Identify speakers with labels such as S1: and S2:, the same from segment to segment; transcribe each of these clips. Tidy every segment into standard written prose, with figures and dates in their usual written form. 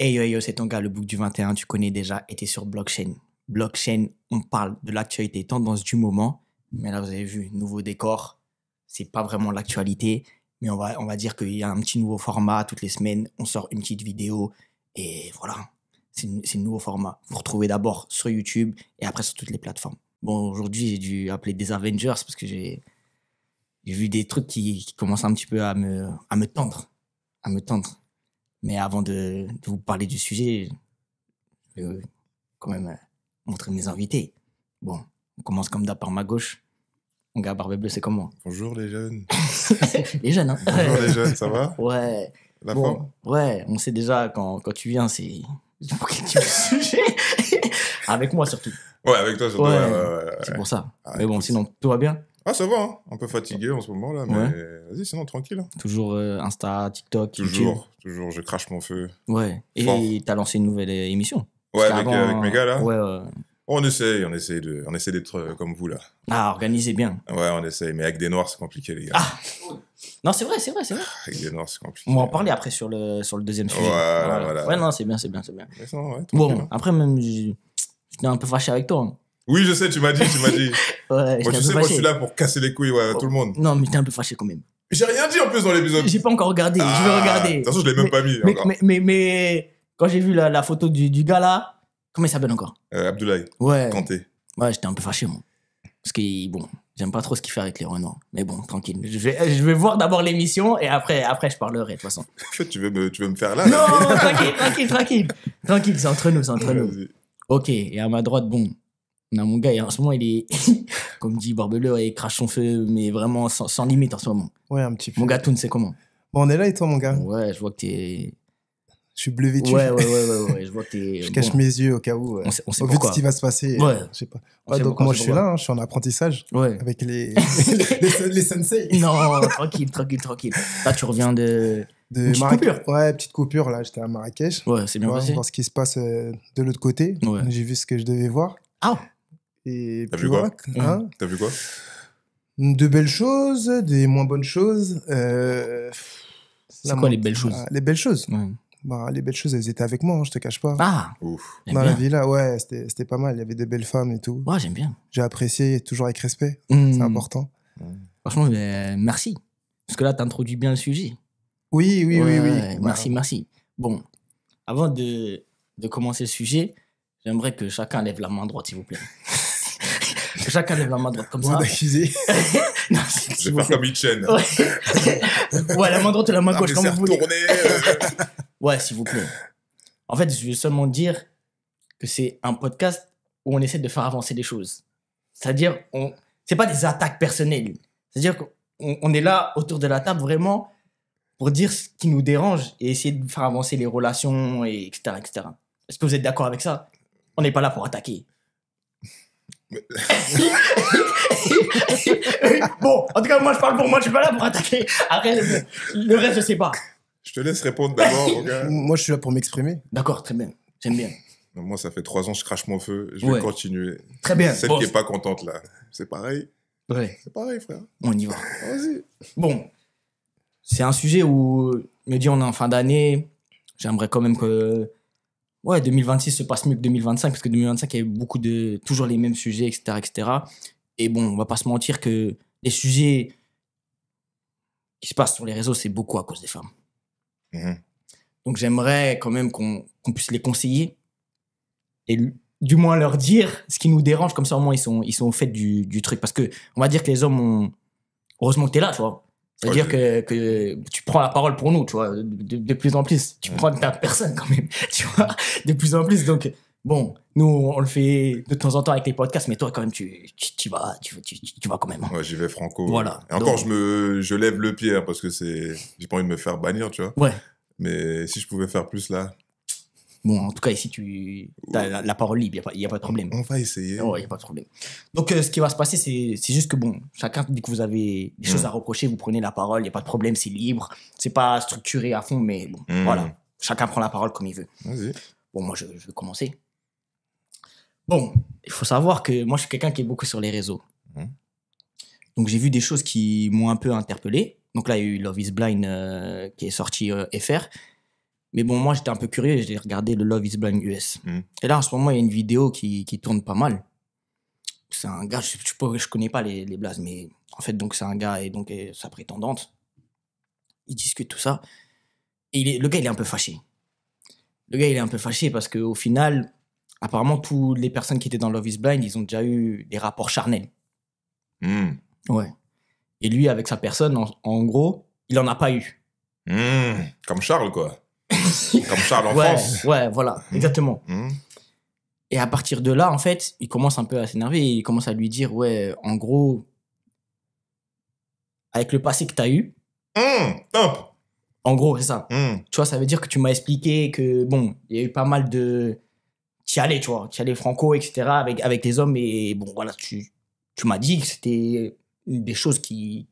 S1: Hey yo, c'est ton gars, le Book du 21, tu connais déjà, et t'es sur Blockchain. Blockchain, on parle de l'actualité, tendance du moment, mais là, vous avez vu, nouveau décor, c'est pas vraiment l'actualité, mais on va dire qu'il y a un petit nouveau format, toutes les semaines, on sort une petite vidéo, et voilà, c'est le nouveau format. Vous retrouvez d'abord sur YouTube, et après sur toutes les plateformes. Bon, aujourd'hui, j'ai dû appeler des Avengers, parce que j'ai vu des trucs qui commencent un petit peu à me tendre, Mais avant de vous parler du sujet, je vais quand même montrer mes invités. Bon, on commence comme d'hab par ma gauche. Mon gars Barbe Bleue, c'est comment?
S2: Bonjour les jeunes.
S1: Les jeunes, hein?
S2: Bonjour les jeunes, ça va?
S1: Ouais.
S2: La
S1: Bon,
S2: forme?
S1: ouais, on sait déjà quand tu viens, c'est pour quel type de sujet. Avec moi surtout.
S2: Ouais, avec toi surtout.
S1: Ouais,
S2: Ouais.
S1: c'est pour ça.
S2: Ah,
S1: Mais bon,
S2: écoute.
S1: sinon, tout va bien?
S2: Ah, ça va, hein. Un peu fatigué en ce moment là, mais
S1: Ouais.
S2: vas-y, sinon tranquille. Hein.
S1: Toujours Insta, TikTok, YouTube.
S2: Toujours, je crache mon feu.
S1: Ouais.
S2: Fort.
S1: Et t'as lancé une nouvelle émission.
S2: Ouais,
S1: Parce
S2: avec mes gars là.
S1: Ouais,
S2: On essaie d'être comme vous là.
S1: Ah, organisé bien.
S2: Ouais, on essaye, mais avec des noirs c'est compliqué les gars.
S1: Ah! Non, c'est vrai.
S2: Avec des noirs c'est compliqué.
S1: On va en parler après sur le deuxième sujet.
S2: Voilà.
S1: Ouais, non, c'est bien.
S2: Mais sinon, ouais, tranquille,
S1: Bon,
S2: hein.
S1: après, même, j'étais un peu fâché avec toi. Hein.
S2: Oui, je sais, tu m'as dit.
S1: Ouais,
S2: Moi, tu sais, moi je suis là pour casser les couilles à tout le monde.
S1: Non, mais j'étais un peu fâché quand même.
S2: J'ai rien dit en plus dans l'épisode.
S1: J'ai pas encore regardé, je vais regarder.
S2: De toute façon, je l'ai même pas mis encore.
S1: Mais quand j'ai vu la photo du gars là, comment il s'appelle encore?
S2: Abdoulaye,
S1: Ouais.
S2: Kanté.
S1: Ouais, j'étais un peu fâché, moi. Parce que, bon, j'aime pas trop ce qu'il fait avec les Renois. Mais bon, tranquille. Je vais voir d'abord l'émission et après, je parlerai, de toute façon.
S2: En fait, tu veux me faire là?
S1: Non, tranquille. Tranquille, c'est entre nous.
S2: Vas-y.
S1: Ok, et à ma droite, bon, on a mon gars, et en ce moment, il est, comme dit Barbeleur, il crache son feu, mais vraiment sans limite en ce moment.
S3: Ouais, un petit peu.
S1: Mon gars, Toon, c'est comment?
S3: Bon, on est là et toi, mon gars?
S1: Ouais, je vois que t'es...
S3: Je suis bleu vêtu.
S1: Ouais, je vois que t'es...
S3: Je cache mes yeux au cas où.
S1: On sait
S3: Au vu de
S1: pourquoi.
S3: ce qui va se passer.
S1: Ouais.
S3: Je sais pas.
S1: On sait
S3: Donc
S1: pourquoi,
S3: moi,
S1: on
S3: je
S1: sait
S3: suis
S1: pourquoi.
S3: là, hein, je suis en apprentissage
S1: Ouais.
S3: avec les sensei.
S1: Non, tranquille. Là, tu reviens de...
S3: De
S1: Une petite coupure.
S3: Ouais, petite coupure, là, j'étais à Marrakech.
S1: Ouais, c'est bien
S3: Ouais,
S1: passé.
S3: voir ce qui se passe de l'autre côté.
S1: Ouais.
S3: J'ai vu ce que je devais voir.
S1: Ah,
S3: Et
S2: T'as
S3: puis
S2: vu quoi?
S3: voilà. Hein,
S2: T'as vu quoi?
S3: de belles choses, des moins bonnes choses.
S1: c'est quoi les belles choses?
S3: Les belles choses.
S1: Ouais.
S3: Bah, les belles choses, elles étaient avec moi, hein, je te cache pas.
S1: Ah,
S2: Ouf.
S1: j'aime
S3: Dans la
S1: bien.
S3: villa, ouais, c'était pas mal. Il y avait de belles femmes et tout.
S1: Ouais, j'aime bien.
S3: J'ai apprécié, toujours avec respect.
S1: Mmh.
S3: C'est important.
S1: Franchement, merci. Parce que là, t'introduis bien le sujet.
S3: Oui.
S1: Ouais,
S3: Bah,
S1: merci. Bon, avant de commencer le sujet, j'aimerais que chacun lève la main droite, s'il vous plaît. Que chacun lève la main droite comme
S3: Bon
S1: ça.
S3: d'accuser.
S1: Non,
S2: Je vais faire comme Hitchen.
S1: Ouais, la main droite ou la main gauche, comme
S2: c'est
S1: vous voulez.
S2: retourné.
S1: Ouais, s'il vous plaît. En fait, je veux seulement dire que c'est un podcast où on essaie de faire avancer les choses. C'est-à-dire, c'est pas des attaques personnelles. C'est-à-dire qu'on est là autour de la table vraiment pour dire ce qui nous dérange et essayer de faire avancer les relations, et etc. Est-ce que vous êtes d'accord avec ça? On n'est pas là pour attaquer. Bon, en tout cas, moi je parle pour moi, je suis pas là pour attaquer. Après, le reste, je sais pas.
S2: Je te laisse répondre d'abord, mon gars.
S3: Moi, je suis là pour m'exprimer.
S1: D'accord, très bien. J'aime bien.
S2: Moi, ça fait 3 ans que je crache mon feu. Je vais
S1: Ouais.
S2: continuer.
S1: Très bien.
S2: Celle
S1: Bon,
S2: qui est pas contente, là. C'est pareil.
S1: ouais,
S2: C'est pareil, frère.
S1: on y va.
S2: Vas-y.
S1: Bon, c'est un sujet où je me dis on est en fin d'année. J'aimerais quand même que 2026 se passe mieux que 2025 parce que 2025 il y a eu toujours les mêmes sujets, etc. Et bon, on va pas se mentir que les sujets qui se passent sur les réseaux, c'est beaucoup à cause des femmes.
S2: Mhm.
S1: Donc j'aimerais quand même qu'on puisse les conseiller et du moins leur dire ce qui nous dérange, comme ça au moins ils sont au fait du truc. Parce que on va dire que les hommes ont... Heureusement que t'es là, tu vois. C'est-à-dire que tu prends la parole pour nous, tu vois, de plus en plus. Tu prends ta personne quand même, tu vois, de plus en plus. Donc, bon, nous, on le fait de temps en temps avec les podcasts, mais toi, quand même, tu vas quand même. Hein.
S2: Ouais, j'y vais franco.
S1: Voilà.
S2: Et encore,
S1: Donc-
S2: je lève le pied hein, parce que j'ai pas envie de me faire bannir, tu vois.
S1: Ouais.
S2: Mais si je pouvais faire plus là,
S1: Bon, en tout cas, ici, tu as la parole libre, il n'y a pas de problème.
S2: on va essayer.
S1: Ouais, il n'y a pas de problème. Donc, ce qui va se passer, c'est juste que, bon, chacun, dès que vous avez des choses à reprocher, vous prenez la parole, il n'y a pas de problème, c'est libre. C'est pas structuré à fond, mais bon, voilà. Chacun prend la parole comme il veut.
S2: Vas-y.
S1: Bon, moi, je vais commencer. Bon, il faut savoir que moi, je suis quelqu'un qui est beaucoup sur les réseaux. Donc, j'ai vu des choses qui m'ont un peu interpellé. Donc là, il y a eu Love is Blind qui est sorti FR. Mais bon, moi, j'étais un peu curieux et j'ai regardé le Love is Blind US.
S2: Mm.
S1: Et là, en ce moment, il y a une vidéo qui tourne pas mal. C'est un gars, je connais pas les blazes, mais en fait, donc, c'est un gars et donc sa prétendante. Ils discutent tout ça. Et le gars, il est un peu fâché. Le gars, il est un peu fâché parce qu'au final, apparemment, toutes les personnes qui étaient dans Love is Blind, ils ont déjà eu des rapports charnels.
S2: Mm.
S1: Ouais. Et lui, avec sa personne, en gros, il en a pas eu.
S2: Comme Charles, quoi. Comme Charles en France.
S1: Ouais, voilà, exactement.
S2: Mm.
S1: Et à partir de là, en fait, il commence un peu à s'énerver et il commence à lui dire, ouais, en gros, avec le passé que t'as eu,
S2: Top.
S1: en gros, c'est ça.
S2: Mm.
S1: Tu vois, ça veut dire que tu m'as expliqué que, bon, il y a eu pas mal de... T'y allais, tu vois, t'y allais franco, etc., avec les hommes et bon, voilà, tu m'as dit que c'était des choses qui,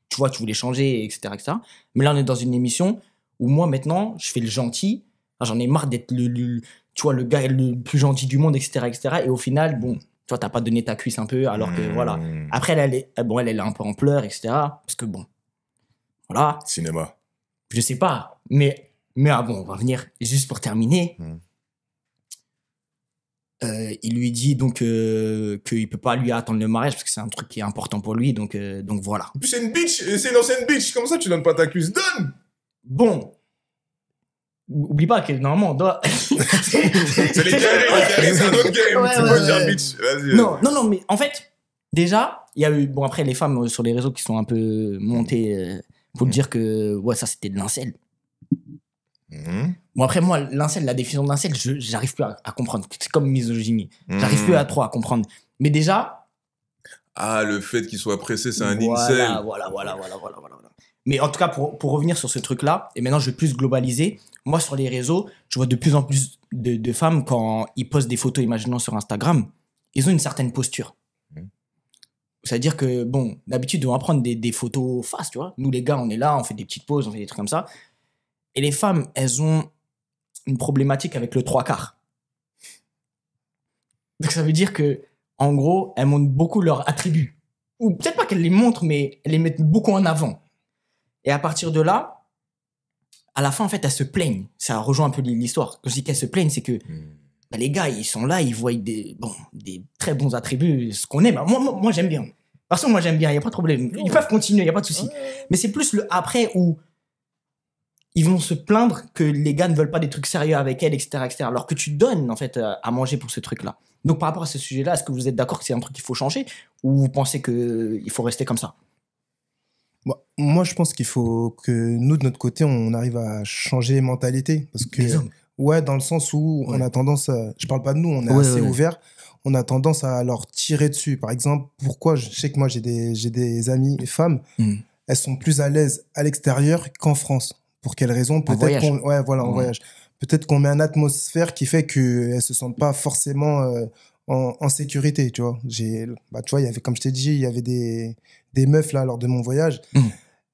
S1: tu vois, tu voulais changer, etc., etc. Mais là, on est dans une émission où moi, maintenant, je fais le gentil. J'en ai marre d'être tu vois, le gars le plus gentil du monde, etc., etc. Et au final, bon, tu vois, t'as pas donné ta cuisse un peu, alors que voilà. Après, elle est un peu en pleurs, etc. Parce que bon, voilà,
S2: Cinéma.
S1: je sais pas. Mais bon, on va venir. Juste pour terminer, il lui dit donc qu'il peut pas lui attendre le mariage parce que c'est un truc qui est important pour lui. Donc voilà.
S2: En plus, c'est une bitch. C'est une ancienne bitch. Comment ça, tu donnes pas ta cuisse? Donne.
S1: Bon. Oublie pas que normalement on doit.
S2: C'est les carrés, c'est un autre game.
S1: Ouais,
S2: Tu
S1: ouais,
S2: peux
S1: ouais.
S2: dire bitch. Vas-y.
S1: Non, mais en fait, déjà, il y a eu. Bon, après, les femmes sur les réseaux qui sont un peu montées pour dire que ouais, ça c'était de l'incel. Bon, après, moi, l'incel, la définition de l'incel, j'arrive plus à comprendre. C'est comme misogynie. J'arrive plus à trop à comprendre. Mais déjà.
S2: Ah, le fait qu'il soit pressé, c'est un
S1: voilà,
S2: incel.
S1: Voilà. Mais en tout cas, pour revenir sur ce truc-là, et maintenant je vais plus globaliser, moi sur les réseaux, je vois de plus en plus de femmes quand ils postent des photos, imaginons sur Instagram, ils ont une certaine posture. C'est-à-dire que, bon, d'habitude, on va prendre des photos face, tu vois. Nous, les gars, on est là, on fait des petites poses, on fait des trucs comme ça. Et les femmes, elles ont une problématique avec le 3/4. Donc ça veut dire que, en gros, elles montrent beaucoup leurs attributs. Ou peut-être pas qu'elles les montrent, mais elles les mettent beaucoup en avant. Et à partir de là, à la fin, en fait, elles se plaignent. Ça rejoint un peu l'histoire. Quand je dis qu'elles se plaignent, c'est que bah, les gars, ils sont là, ils voient des très bons attributs, ce qu'on aime. Moi, j'aime bien. Parce que moi, j'aime bien, il n'y a pas de problème. Ils peuvent continuer, il n'y a pas de souci. Mais c'est plus le après où ils vont se plaindre que les gars ne veulent pas des trucs sérieux avec elles, etc., etc. Alors que tu donnes, en fait, à manger pour ce truc-là. Donc, par rapport à ce sujet-là, est-ce que vous êtes d'accord que c'est un truc qu'il faut changer ou vous pensez qu'il faut rester comme ça?
S3: Moi, je pense qu'il faut que nous, de notre côté, on arrive à changer les mentalités. Parce que,
S1: Les hommes.
S3: ouais, dans le sens où on a tendance à... Je parle pas de nous, on est assez ouvert. On a tendance à leur tirer dessus. Par exemple, pourquoi je sais que moi, j'ai des amies femmes, elles sont plus à l'aise à l'extérieur qu'en France. Pour quelle raison? Peut-être qu'on... Ouais, voilà, en voyage. Peut-être qu'on met une atmosphère qui fait qu'elles se sentent pas forcément en sécurité, tu vois. Tu vois, il y avait, comme je t'ai dit, il y avait des meufs là lors de mon voyage.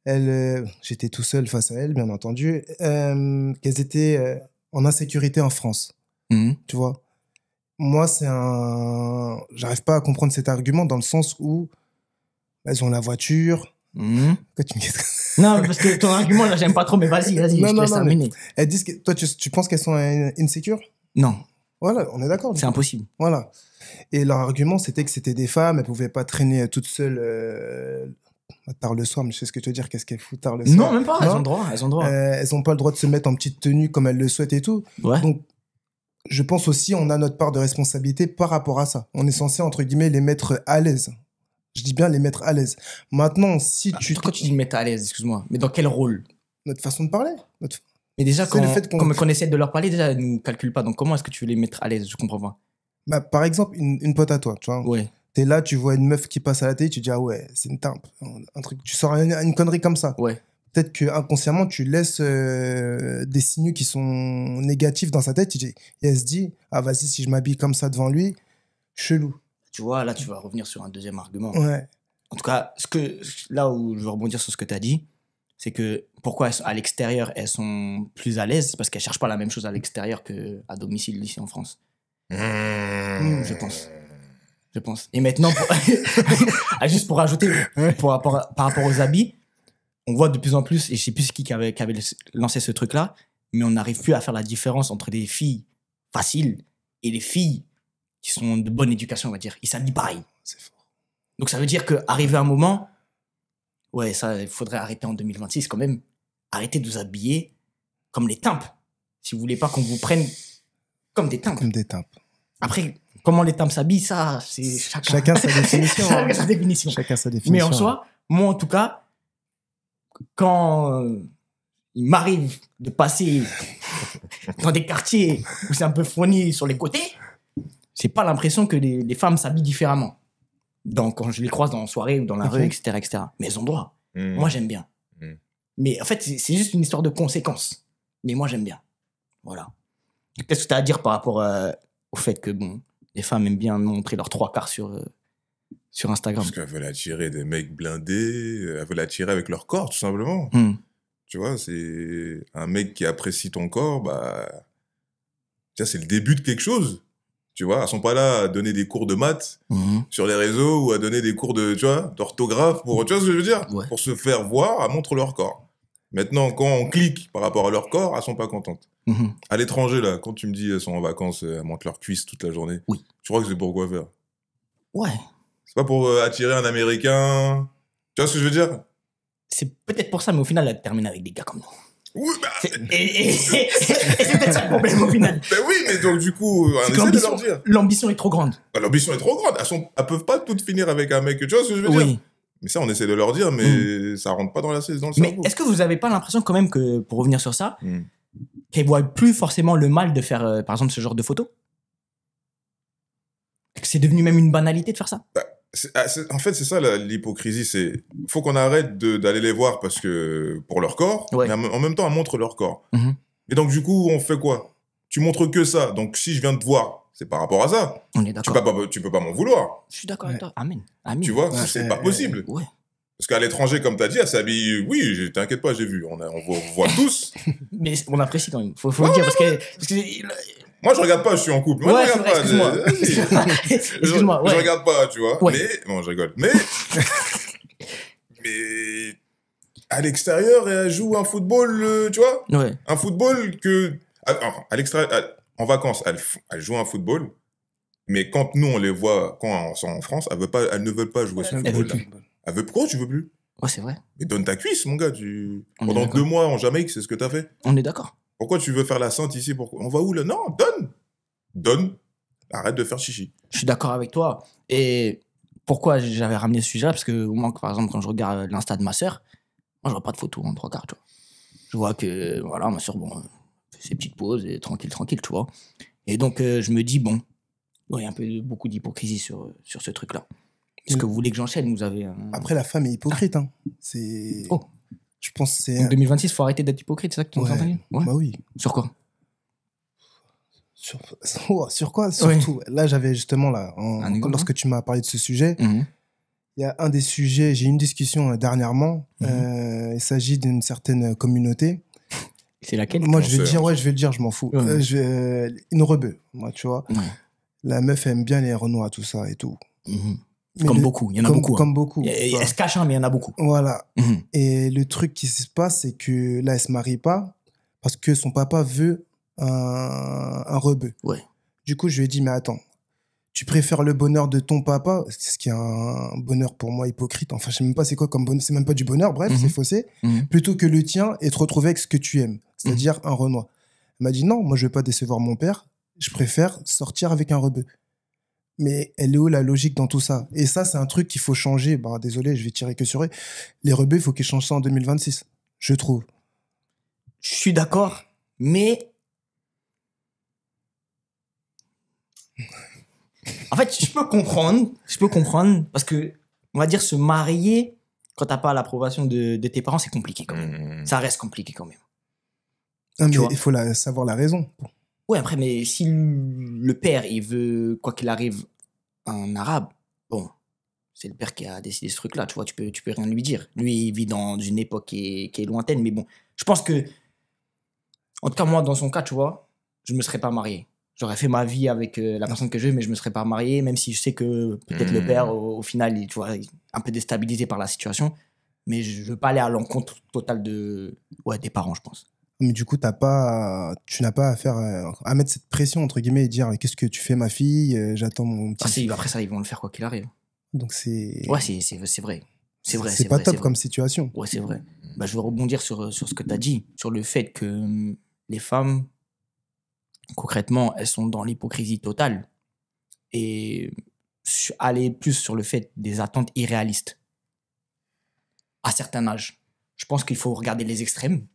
S3: J'étais tout seul face à elles, bien entendu, qu'elles étaient en insécurité en France. Tu vois. Moi, j'arrive pas à comprendre cet argument dans le sens où elles ont la voiture. Pourquoi tu me...
S1: Non, parce que ton argument, là, j'aime pas trop, mais vas-y, je te laisse terminer.
S3: Elles disent que toi, tu penses qu'elles sont insécures?
S1: Non.
S3: Voilà, on est d'accord.
S1: C'est impossible.
S3: Voilà. Et leur argument, c'était que c'était des femmes, elles pouvaient pas traîner toutes seules tard le soir, mais je sais ce que tu veux dire, qu'est-ce qu'elles foutent tard le soir?
S1: Non, même pas, elles ont le droit,
S3: elles ont pas le droit de se mettre en petite tenue comme elles le souhaitent et tout.
S1: Ouais.
S3: Donc, je pense aussi, on a notre part de responsabilité par rapport à ça. On est censé, entre guillemets, les mettre à l'aise. Je dis bien les mettre à l'aise. Maintenant, si tu...
S1: Pourquoi tu dis mettre à l'aise, excuse-moi? Mais dans quel rôle?
S3: Notre façon de parler.
S1: Mais déjà, quand on essaie de leur parler, déjà, elles ne nous calculent pas. Donc, comment est-ce que tu veux les mettre à l'aise? Je comprends pas.
S3: Bah, par exemple, une pote à toi, tu vois.
S1: Ouais.
S3: T'es là, tu vois une meuf qui passe à la télé, tu dis, ah ouais, c'est une timpe. Un truc, tu sors une connerie comme ça.
S1: Ouais.
S3: Peut-être que inconsciemment, tu laisses des signaux qui sont négatifs dans sa tête. Et elle se dit, ah vas-y, si je m'habille comme ça devant lui, chelou.
S1: Tu vois, là, tu vas revenir sur un deuxième argument.
S3: Ouais.
S1: En tout cas, là où je veux rebondir sur ce que tu as dit, c'est que pourquoi à l'extérieur, elles sont plus à l'aise, c'est parce qu'elles ne cherchent pas la même chose à l'extérieur qu'à domicile ici en France. Je pense. Et maintenant, juste pour rajouter, par rapport aux habits, on voit de plus en plus, et je sais plus qui avait lancé ce truc-là, mais on n'arrive plus à faire la différence entre des filles faciles et les filles qui sont de bonne éducation, on va dire. Ils s'habillent pareil.
S3: C'est fort.
S1: Donc ça veut dire qu'arrivé un moment, ouais, ça, il faudrait arrêter en 2026 quand même. Arrêtez de vous habiller comme les timpes. Si vous voulez pas qu'on vous prenne comme des timpes.
S3: Comme des timpes.
S1: Après, comment les timpes s'habillent, ça, c'est
S3: chacun sa définition.
S1: Chacun sa définition.
S3: Chacun sa définition.
S1: Mais en soi, moi en tout cas, quand il m'arrive de passer dans des quartiers où c'est un peu fourni sur les côtés, j'ai pas l'impression que les femmes s'habillent différemment. Donc, quand je les croise dans la soirée ou dans la rue, etc., etc. Mais elles ont droit. Moi, j'aime bien. Mais en fait, c'est juste une histoire de conséquences. Mais moi, j'aime bien. Voilà. Qu'est-ce que tu as à dire par rapport au fait que, bon, les femmes aiment bien montrer leurs 3/4 sur Instagram?
S2: Parce qu'elles veulent attirer des mecs blindés, elles veulent attirer avec leur corps, tout simplement. Tu vois, c'est un mec qui apprécie ton corps, bah, c'est le début de quelque chose. Tu vois, elles sont pas là à donner des cours de maths sur les réseaux ou à donner des cours de, tu vois, d'orthographe pour, tu vois ce que je veux dire?
S1: Ouais.
S2: Pour se faire voir, elles montrent leur corps. Maintenant, quand on clique par rapport à leur corps, elles sont pas contentes. À l'étranger, là, quand tu me dis elles sont en vacances, elles montrent leurs cuisses toute la journée.
S1: Oui.
S2: Tu crois que c'est pour quoi faire?
S1: Ouais.
S2: C'est pas pour attirer un Américain. Tu vois ce que je veux dire?
S1: C'est peut-être pour ça, mais au final, elle termine avec des gars comme nous.
S2: Oui, bah...
S1: Et c'est peut-être ça le problème au final.
S2: Ben oui, mais donc du coup, on essaie de leur dire.
S1: L'ambition est trop grande.
S2: Bah, l'ambition est trop grande. Elles peuvent pas toutes finir avec un mec. Tu vois ce que je veux dire? Mais ça, on essaie de leur dire, mais ça rentre pas dans le cerveau.
S1: Mais est-ce que vous avez pas l'impression quand même que, pour revenir sur ça, qu'elles voient plus forcément le mal de faire, par exemple, ce genre de photos? Que c'est devenu même une banalité de faire ça?
S2: Bah, en fait, c'est ça l'hypocrisie. C'est faut qu'on arrête d'aller les voir parce que pour leur corps, mais en même temps, elles montrent leur corps. Et donc, du coup, on fait quoi? Tu montres que ça. Donc, si je viens te voir, c'est par rapport à ça.
S1: On est d'accord.
S2: Tu peux pas m'en vouloir.
S1: Je suis d'accord avec toi. Amen. Amen.
S2: Tu vois, c'est pas possible.
S1: Ouais.
S2: Parce qu'à l'étranger, comme tu as dit, elle s'habille. Oui, t'inquiète pas, j'ai vu. On voit tous.
S1: Mais on apprécie quand même. Faut le dire parce que
S2: moi, je regarde pas, je suis en couple. Moi, je regarde pas.
S1: Excuse-moi.
S2: Je regarde pas, tu vois.
S1: Ouais.
S2: Mais, bon, je rigole. Mais à l'extérieur, elle joue un football, tu vois.
S1: Ouais.
S2: Un football que, à l'extérieur, en vacances, elle joue un football. Mais quand nous, on les voit, quand elles sont en France, elles ne veulent pas jouer ce football-là. Elle veut, pourquoi tu veux plus?
S1: Ouais, c'est vrai.
S2: Mais donne ta cuisse, mon gars. Pendant 2 mois en Jamaïque, c'est ce que t'as fait.
S1: On est d'accord.
S2: Pourquoi tu veux faire la sainte ici? On va où là? Non, donne. Arrête de faire chichi.
S1: Je suis d'accord avec toi. Et pourquoi j'avais ramené ce sujet-là? Parce que moi, par exemple, quand je regarde l'Insta de ma sœur, moi, je vois pas de photos en 3/4, tu vois. Je vois que, voilà, ma sœur, bon, fait ses petites pauses et tranquille, tu vois. Et donc, je me dis, bon, il y a beaucoup d'hypocrisie sur ce truc-là. Est-ce que vous voulez que j'enchaîne? Vous avez
S3: Après, la femme est hypocrite. Hein. C'est...
S1: Oh.
S3: Je pense que c'est...
S1: En 2026, il faut arrêter d'être hypocrite, c'est ça que tu nous as entendu?
S3: Ouais. Bah oui.
S1: Sur quoi?
S3: Sur quoi surtout? Là, j'avais justement, lorsque tu m'as parlé de ce sujet, il y a un des sujets, j'ai eu une discussion dernièrement, il s'agit d'une certaine communauté.
S1: C'est laquelle?
S3: Moi, je vais le dire, je m'en fous. Une rebeu, moi, tu vois. La meuf aime bien les Renois, tout ça et tout.
S1: Comme beaucoup, il y en a beaucoup.
S3: Comme beaucoup.
S1: Elle se cache, mais il y en a beaucoup.
S3: Voilà. Et le truc qui se passe, c'est que là, elle se marie pas parce que son papa veut un rebeu.
S1: Ouais.
S3: Du coup, je lui ai dit, mais attends, tu préfères le bonheur de ton papa, ce qui est un bonheur pour moi hypocrite, enfin, je sais même pas c'est quoi comme bonheur, c'est même pas du bonheur, bref, c'est faussé, plutôt que le tien et te retrouver avec ce que tu aimes, c'est-à-dire un Renoir. Elle m'a dit, non, moi, je vais pas décevoir mon père, je préfère sortir avec un rebeu. Mais elle est où la logique dans tout ça? Et ça, c'est un truc qu'il faut changer. Bah, désolé, je vais tirer que sur eux. Les rebeux, il faut qu'ils changent ça en 2026, je trouve.
S1: Je suis d'accord, mais... En fait, je peux comprendre, parce que, on va dire, se marier, quand t'as pas l'approbation de tes parents, c'est compliqué quand même. Ça reste compliqué quand même.
S3: Non, mais il faut savoir la raison.
S1: Ouais, après, mais si le père, il veut, quoi qu'il arrive, un arabe, bon, c'est le père qui a décidé ce truc-là, tu vois, tu peux rien lui dire. Lui, il vit dans une époque qui est lointaine, mais bon, je pense que, en tout cas, moi, dans son cas, tu vois, je me serais pas marié. J'aurais fait ma vie avec la personne que je veux, mais je me serais pas marié, même si je sais que peut-être le père, au final, tu vois, il est un peu déstabilisé par la situation, mais je veux pas aller à l'encontre totale des parents, je pense.
S3: Mais du coup, tu n'as pas à mettre cette pression, entre guillemets, et dire qu'est-ce que tu fais, ma fille, j'attends mon petit.
S1: Après ça, ils vont le faire quoi qu'il arrive.
S3: Donc c'est.
S1: Ouais, c'est vrai. C'est vrai.
S3: C'est pas top comme situation.
S1: Ouais, c'est vrai. Bah, je veux rebondir sur ce que tu as dit, sur le fait que les femmes, concrètement, elles sont dans l'hypocrisie totale. Et aller plus sur le fait des attentes irréalistes. À certains âges. Je pense qu'il faut regarder les extrêmes.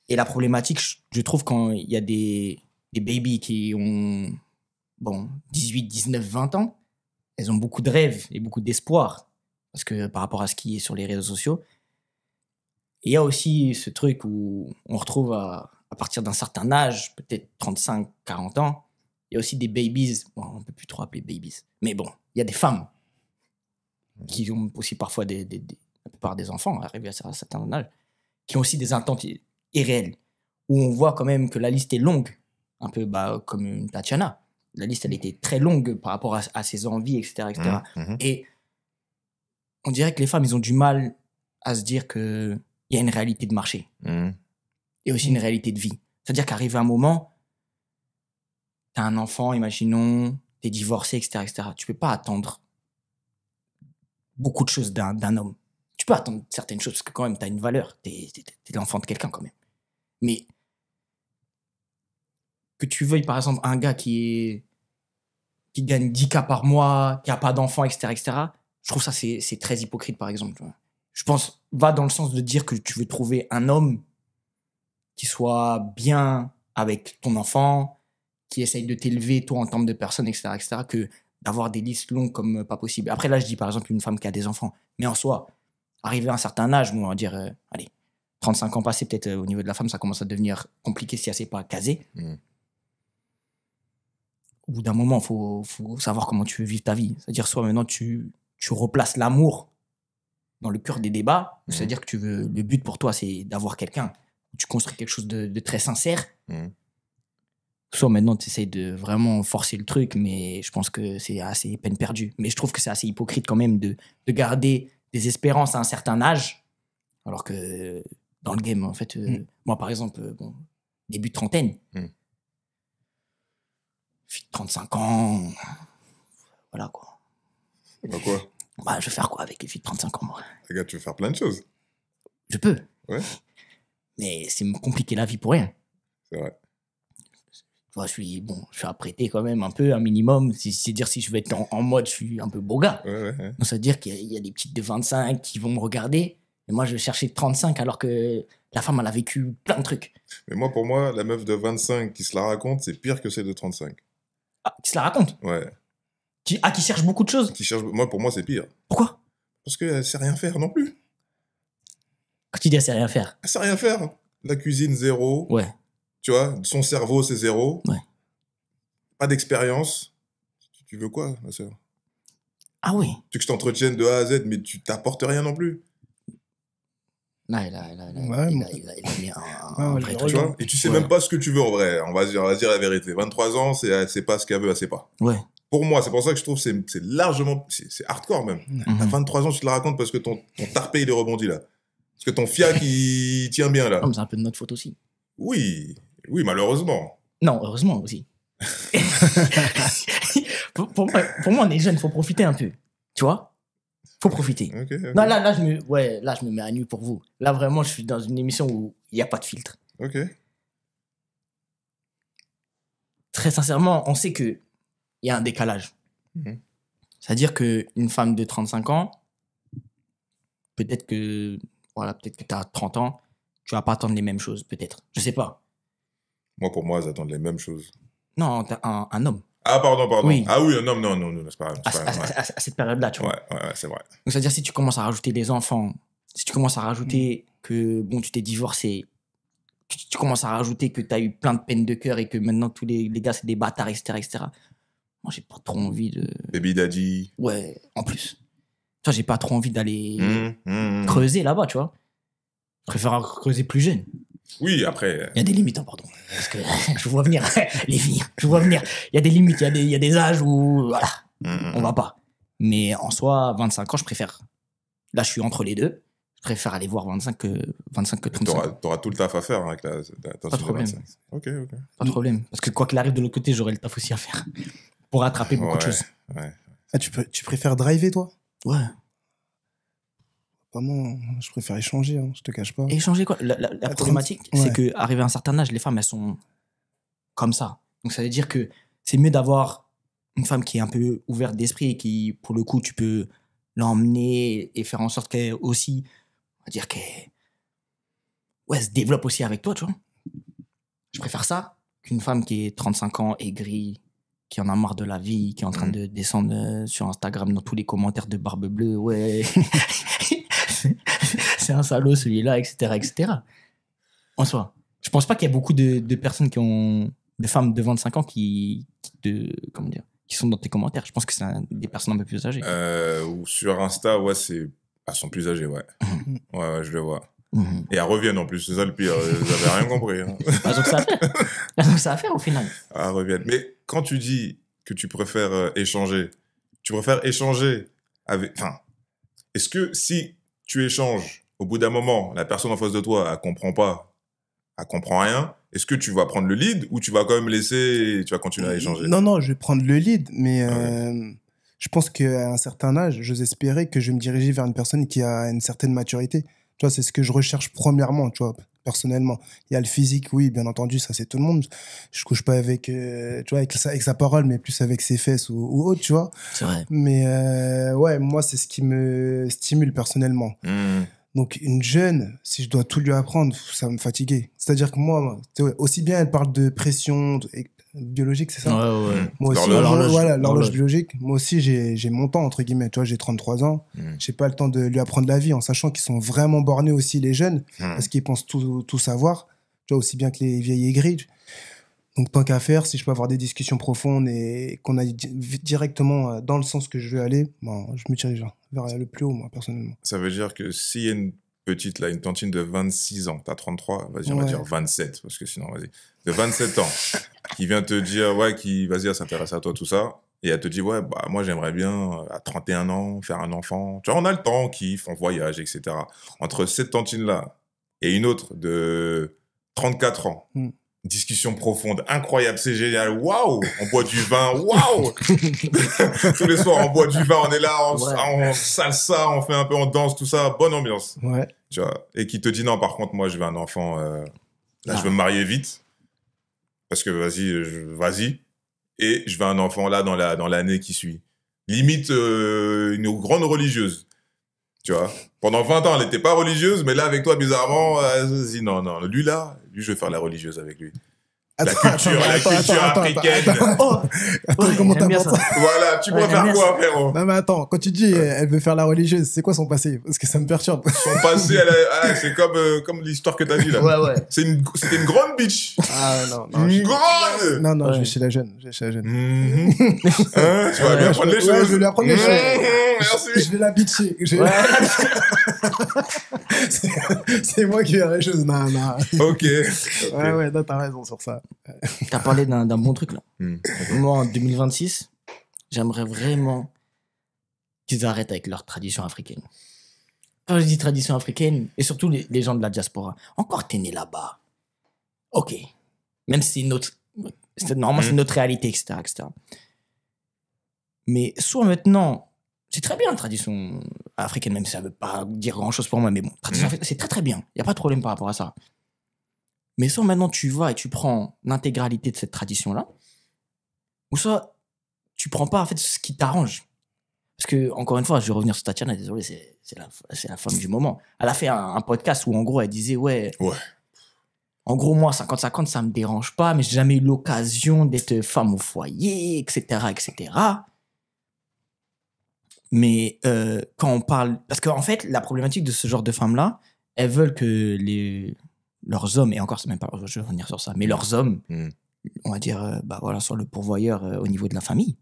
S1: Et la problématique, je trouve, quand il y a des babies qui ont 18, 19, 20 ans, elles ont beaucoup de rêves et beaucoup d'espoir. Parce que par rapport à ce qui est sur les réseaux sociaux. Et il y a aussi ce truc où on retrouve à partir d'un certain âge, peut-être 35, 40 ans, il y a aussi des babies, on ne peut plus trop appeler babies, mais bon, il y a des femmes qui ont aussi parfois la plupart des enfants, arrivés à un certain âge, qui ont aussi des attentes irréelles, où on voit quand même que la liste est longue, un peu comme une Tatiana. La liste, elle était très longue par rapport à ses envies, etc. etc. Et on dirait que les femmes, ils ont du mal à se dire qu'il y a une réalité de marché. Et aussi une réalité de vie. C'est-à-dire qu'arrive un moment, t'as un enfant, imaginons, t'es divorcé, etc., etc. Tu peux pas attendre beaucoup de choses d'un homme. Tu peux attendre certaines choses, parce que quand même, t'as une valeur. T'es l'enfant de quelqu'un, quand même. Mais que tu veuilles, par exemple, un gars qui gagne 10K par mois, qui a pas d'enfant, etc., etc., je trouve ça, c'est très hypocrite, par exemple. Tu vois. Je pense, va dans le sens de dire que tu veux trouver un homme qui soit bien avec ton enfant, qui essaye de t'élever, toi, en termes de personne, etc., etc., que d'avoir des listes longues comme pas possible. Après, là, je dis, par exemple, une femme qui a des enfants. Mais en soi, arrivé à un certain âge, on va dire, allez, 35 ans passés, peut-être au niveau de la femme, ça commence à devenir compliqué si elle ne s'est pas casée. Au bout d'un moment, il faut savoir comment tu veux vivre ta vie. C'est-à-dire, soit maintenant, tu replaces l'amour dans le cœur des débats, c'est-à-dire que le but pour toi, c'est d'avoir quelqu'un. Tu construis quelque chose de très sincère. Soit maintenant, tu essayes de vraiment forcer le truc, mais je pense que c'est assez peine perdue. Mais je trouve que c'est assez hypocrite quand même de garder des espérances à un certain âge, alors que dans le game, en fait, moi, par exemple, début de trentaine, fille de 35 ans, voilà quoi.
S2: Bah quoi?
S1: Je vais faire quoi avec les filles de 35 ans, moi?
S2: Regarde, tu veux faire plein de choses.
S1: Je peux.
S2: Ouais.
S1: Mais c'est me compliquer la vie pour rien.
S2: C'est vrai.
S1: Je suis apprêté quand même un peu, un minimum. C'est dire si je veux être en mode, je suis un peu beau gars.
S2: Ouais.
S1: Donc ça veut dire qu'il y a des petites de 25 qui vont me regarder. Et moi, je vais chercher 35 alors que la femme, elle a vécu plein de trucs.
S2: Mais pour moi, la meuf de 25 qui se la raconte, c'est pire que celle de 35.
S1: Ah, qui se la raconte?
S2: Ouais.
S1: Qui cherche beaucoup de choses?
S2: Pour moi, c'est pire.
S1: Pourquoi?
S2: Parce qu'elle sait rien faire non plus.
S1: Quand tu dis elle sait rien faire?
S2: Elle sait rien faire. La cuisine, zéro.
S1: Ouais.
S2: Tu vois, son cerveau, c'est zéro.
S1: Ouais.
S2: Pas d'expérience. Tu veux quoi, ma sœur?
S1: Ah oui.
S2: Tu veux que je t'entretienne de A à Z, mais tu t'apportes rien non plus.
S1: Là, il a mis un vrai truc.
S2: Tu vois, et tu sais même pas ce que tu veux en vrai. On va dire la vérité. 23 ans, c'est pas ce qu'elle veut, elle sait pas.
S1: Ouais.
S2: Pour moi, c'est pour ça que je trouve que c'est largement... C'est hardcore même. À 23 ans, tu te la racontes parce que ton tarpé, il est rebondi là. Parce que ton fiac, il tient bien là.
S1: Non, c'est un peu de notre faute aussi.
S2: Oui, malheureusement.
S1: Non, heureusement aussi. pour moi, on est jeunes, il faut profiter un peu. Tu vois? Faut profiter.
S2: Okay.
S1: Non, là, je me mets à nu pour vous. Là, vraiment, je suis dans une émission où il n'y a pas de filtre.
S2: Ok.
S1: Très sincèrement, on sait qu'il y a un décalage. C'est-à-dire qu'une femme de 35 ans, peut-être que tu as 30 ans, tu vas pas attendre les mêmes choses, peut-être. Je sais pas.
S2: Pour moi, elles attendent les mêmes choses.
S1: Non, un homme.
S2: Ah, pardon.
S1: Oui.
S2: Ah oui, un homme, non, c'est pas vrai.
S1: À cette période-là, tu vois.
S2: Ouais, c'est vrai.
S1: Donc, c'est-à-dire, si tu commences à rajouter des enfants, si tu commences à rajouter que, tu t'es divorcé, tu commences à rajouter que tu as eu plein de peines de cœur et que maintenant, tous les gars, c'est des bâtards, etc., etc. Moi, j'ai pas trop envie de...
S2: Baby daddy.
S1: Ouais, en plus. Tu vois, j'ai pas trop envie d'aller creuser là-bas, tu vois. Je préfère creuser plus jeune.
S2: Oui, après...
S1: Il y a des limites, pardon. Parce que je vois venir, les filles. Je vois venir. Il y a des limites, il y a des âges où, voilà, on va pas. Mais en soi, 25 ans, je préfère. Là, je suis entre les deux. Je préfère aller voir 25 que 35.
S2: T'auras tout le taf à faire avec la
S1: pas de problème.
S2: 25. Ok.
S1: Pas de problème. Parce que quoi qu'il arrive de l'autre côté, j'aurai le taf aussi à faire. Pour rattraper beaucoup de choses.
S2: Ouais.
S3: Ah, tu préfères driver, toi?
S1: Ouais.
S3: Vraiment, je préfère échanger, hein, je te cache pas.
S1: Échanger quoi? La problématique, c'est qu'arrivé à un certain âge, les femmes, elles sont comme ça. Donc ça veut dire que c'est mieux d'avoir une femme qui est un peu ouverte d'esprit et qui, pour le coup, tu peux l'emmener et faire en sorte qu'elle aussi, on va dire qu'elle se développe aussi avec toi, tu vois. Je préfère ça qu'une femme qui est 35 ans, aigrie, qui en a marre de la vie, qui est en train de descendre sur Instagram dans tous les commentaires de Barbe Bleue, ouais, c'est un salaud celui-là, etc. En soi, je pense pas qu'il y ait beaucoup de personnes de femmes de 25 ans qui sont dans tes commentaires. Je pense que c'est des personnes un peu plus âgées.
S2: Sur Insta, ouais, elles sont plus âgées, ouais. Ouais, je le vois. Et elles reviennent en plus, c'est ça le pire. Vous avez rien compris. Hein.
S1: Donc ça à faire au final.
S2: Elles reviennent. Mais quand tu dis que tu préfères échanger avec. Enfin, est-ce que si tu échanges, au bout d'un moment, la personne en face de toi, elle comprend rien, est-ce que tu vas prendre le lead ou tu vas quand même laisser et tu vas continuer à échanger?
S3: Non, je vais prendre le lead, mais je pense qu'à un certain âge, j'ose espérer que je vais me diriger vers une personne qui a une certaine maturité. Tu vois, c'est ce que je recherche premièrement, tu vois, personnellement. Il y a le physique, oui, bien entendu, ça c'est tout le monde. Je couche pas avec, tu vois, avec sa parole, mais plus avec ses fesses ou autre, tu vois.
S1: C'est vrai.
S3: Mais ouais, moi, c'est ce qui me stimule personnellement. Donc, une jeune, si je dois tout lui apprendre, ça va me fatiguer. C'est-à-dire que moi, aussi bien elle parle de pression biologique, c'est ça?
S1: Ouais.
S3: Moi aussi, l'horloge biologique. Moi aussi, j'ai mon temps, entre guillemets. Tu vois, j'ai 33 ans. J'ai pas le temps de lui apprendre la vie, en sachant qu'ils sont vraiment bornés aussi, les jeunes, parce qu'ils pensent tout savoir. Tu vois, aussi bien que les vieilles aigris. Donc, tant qu'à faire, si je peux avoir des discussions profondes et qu'on aille directement dans le sens que je veux aller, bon, je me dirige vers le plus haut, moi, personnellement.
S2: Ça veut dire que s'il y a une petite, là, une tantine de 26 ans, t'as 33, vas-y, on va dire 27, parce que sinon, vas-y, de 27 ans, qui vient te dire, ouais, vas-y, elle s'intéresse à toi, tout ça, et elle te dit, ouais, bah, moi, j'aimerais bien, à 31 ans, faire un enfant. Tu vois, on a le temps, on kiffe, on voyage, etc. Entre cette tantine-là et une autre de 34 ans, discussion profonde, incroyable, c'est génial, waouh, on boit du vin, waouh. Tous les soirs, on boit du vin, on est là, on salsa, on fait un peu, on danse, tout ça, bonne ambiance.
S3: Ouais.
S2: Tu vois, et qui te dit, non, par contre, moi, je veux un enfant, là, je veux me marier vite, parce que vas-y, et je veux un enfant, là, dans l'année qui suit. Limite, une grande religieuse. Tu vois, pendant 20 ans, elle n'était pas religieuse, mais là, avec toi, bizarrement, non. Lui, je vais faire la religieuse avec lui. La culture africaine.
S3: Attends, comment t'as pensé ça?
S2: Voilà, tu préfères quoi, frérot?
S3: Non, mais attends, quand tu dis elle veut faire la religieuse, c'est quoi son passé? Parce que ça me perturbe.
S2: Son passé, c'est comme l'histoire que t'as dit, là.
S1: Ouais.
S2: C'était une grande bitch.
S3: Ah, non.
S2: Une grande!
S3: Non, ouais. Je vais chez la jeune.
S2: Tu vas lui apprendre les choses.
S3: Ouais, je vais lui apprendre les choses.
S2: Merci.
S3: Je vais la bitcher. C'est moi qui vais la chose. Non.
S2: Ok.
S3: Ouais, non, t'as raison sur ça.
S1: T'as parlé d'un bon truc, là. Moi, en 2026, j'aimerais vraiment qu'ils arrêtent avec leur tradition africaine. Quand je dis tradition africaine, et surtout les gens de la diaspora, encore t'es né là-bas. Ok. Même si normalement, c'est notre réalité, etc. Mais soit maintenant, c'est très bien la tradition africaine, même si ça ne veut pas dire grand-chose pour moi, mais bon, tradition africaine, c'est très très bien. Il n'y a pas de problème par rapport à ça. Mais soit maintenant tu vas et tu prends l'intégralité de cette tradition-là, ou soit tu prends pas en fait ce qui t'arrange. Parce que, encore une fois, je vais revenir sur Tatiana, désolé, c'est la femme du moment. Elle a fait un podcast où en gros elle disait ouais. En gros, moi, 50-50, ça me dérange pas, mais j'ai jamais eu l'occasion d'être femme au foyer, etc. Mais quand on parle... Parce qu'en fait, la problématique de ce genre de femmes-là, elles veulent que leurs hommes, et encore, c'est même pas... Je vais revenir sur ça, mais leurs hommes, on va dire, soient le pourvoyeur au niveau de la famille.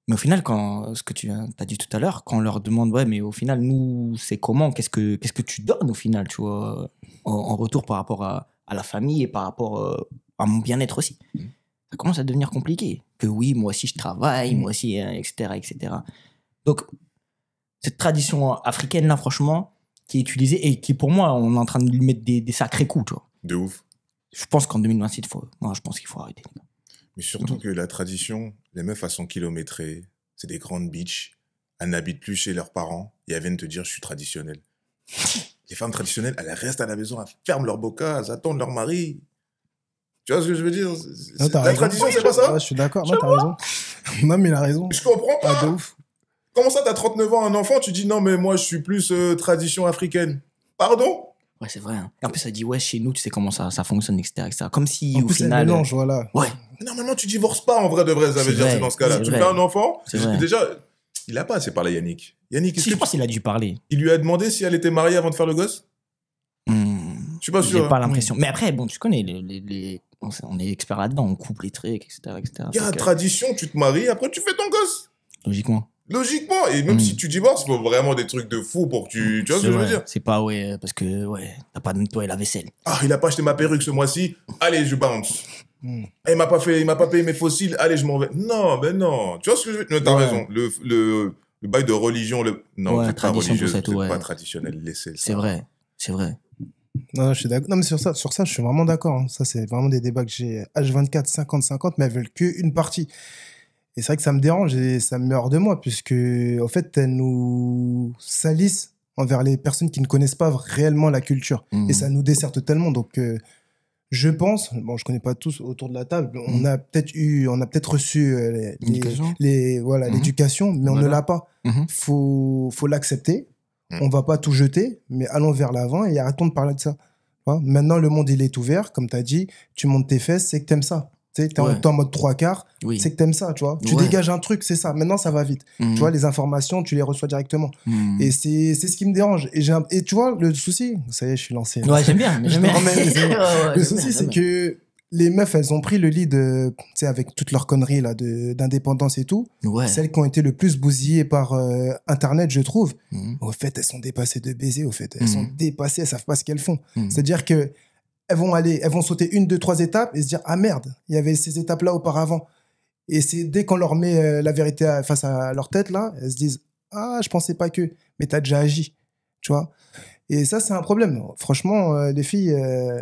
S1: Mais au final, ce que tu as dit tout à l'heure, quand on leur demande, ouais, mais au final, nous, c'est comment? Qu'est-ce que tu donnes au final, tu vois, en retour par rapport à la famille et par rapport à mon bien-être aussi. Ça commence à devenir compliqué. Que oui, moi aussi, je travaille, moi aussi, etc. Donc, cette tradition africaine-là, franchement, qui est utilisé et qui, pour moi, on est en train de lui mettre des sacrés coups, tu vois.
S2: De ouf.
S1: Je pense qu'en 2026, je pense qu'il faut arrêter.
S2: Mais surtout que la tradition, les meufs, elles sont kilométrées, c'est des grandes bitches, elles n'habitent plus chez leurs parents et elles viennent te dire « je suis traditionnelle ». Les femmes traditionnelles, elles restent à la maison, elles ferment leur boca, elles attendent leur mari. Tu vois ce que je veux dire? La tradition, c'est pas ça?
S3: Je suis d'accord, non, t'as raison. Non, mais il a raison.
S2: Je comprends pas.
S3: Ah, de ouf.
S2: Comment ça, t'as 39 ans, un enfant, tu dis non, mais moi, je suis plus tradition africaine. Pardon?
S1: Ouais, c'est vrai. Hein. Et en plus, ça dit, ouais, chez nous, tu sais comment ça fonctionne, etc. Comme si,
S3: en
S1: au
S3: plus,
S1: final.
S3: Mélange, voilà.
S1: Ouais.
S2: Mais normalement, tu divorces pas en vrai de vrai, ça veut dire, c'est dans ce cas-là. Tu fais un enfant, déjà, il a pas assez parlé, Yannick. Yannick,
S1: je pense qu'il a dû parler.
S2: Il lui a demandé si elle était mariée avant de faire le gosse? Je suis pas sûr.
S1: J'ai pas l'impression. Mais après, bon, tu connais, on est expert là-dedans, on coupe les trucs, etc.
S2: Il y a la tradition, tu te maries, après tu fais ton gosse.
S1: Logiquement.
S2: Et même si tu divorces, il faut vraiment des trucs de fou pour que tu vois ce que je veux dire?
S1: C'est pas, parce que, t'as pas nettoyé la vaisselle.
S2: Ah, il a pas acheté ma perruque ce mois-ci, allez, je bounce. Il m'a pas payé mes fossiles, allez, je m'en vais. Non, ben non. Tu vois ce que je veux dire? T'as raison. Le bail de religion, non, c'est pas religieux, c'est pas traditionnel, laissez ça.
S1: C'est vrai.
S3: Non, je suis d'accord. Non, mais sur ça, je suis vraiment d'accord. Hein. Ça, c'est vraiment des débats que j'ai H24, 50-50, mais elles veulent qu'une partie. Et c'est vrai que ça me dérange et ça me met hors de moi, puisque, en fait, elles nous salissent envers les personnes qui ne connaissent pas réellement la culture. Et ça nous desserte tellement. Donc, je pense, bon, je connais pas tous autour de la table, on a peut-être reçu l'éducation, mais on ne l'a pas. Faut l'accepter. On va pas tout jeter, mais allons vers l'avant et arrêtons de parler de ça. Maintenant, le monde, il est ouvert. Comme tu as dit, tu montes tes fesses, c'est que t'aimes ça. Tu sais, t'es en mode 3/4, c'est que t'aimes ça, tu vois. Tu dégages un truc, c'est ça. Maintenant, ça va vite. Tu vois, les informations, tu les reçois directement. Et c'est ce qui me dérange. Et tu vois, le souci, ça y est, je suis lancé.
S1: Ouais, j'aime bien.
S3: Le souci, c'est que les meufs, elles ont pris le lead, tu sais, avec toutes leurs conneries là d'indépendance et tout.
S1: Ouais.
S3: Celles qui ont été le plus bousillées par Internet, je trouve. Au fait, elles sont dépassées de baiser. Au fait, elles sont dépassées. Elles savent pas ce qu'elles font. C'est-à-dire que elles vont sauter 1, 2, 3 étapes et se dire ah merde, il y avait ces étapes-là auparavant. Et c'est dès qu'on leur met la vérité face à leur tête là, elles se disent ah je pensais pas que, mais t'as déjà agi, tu vois. Et ça, c'est un problème. Franchement, les filles,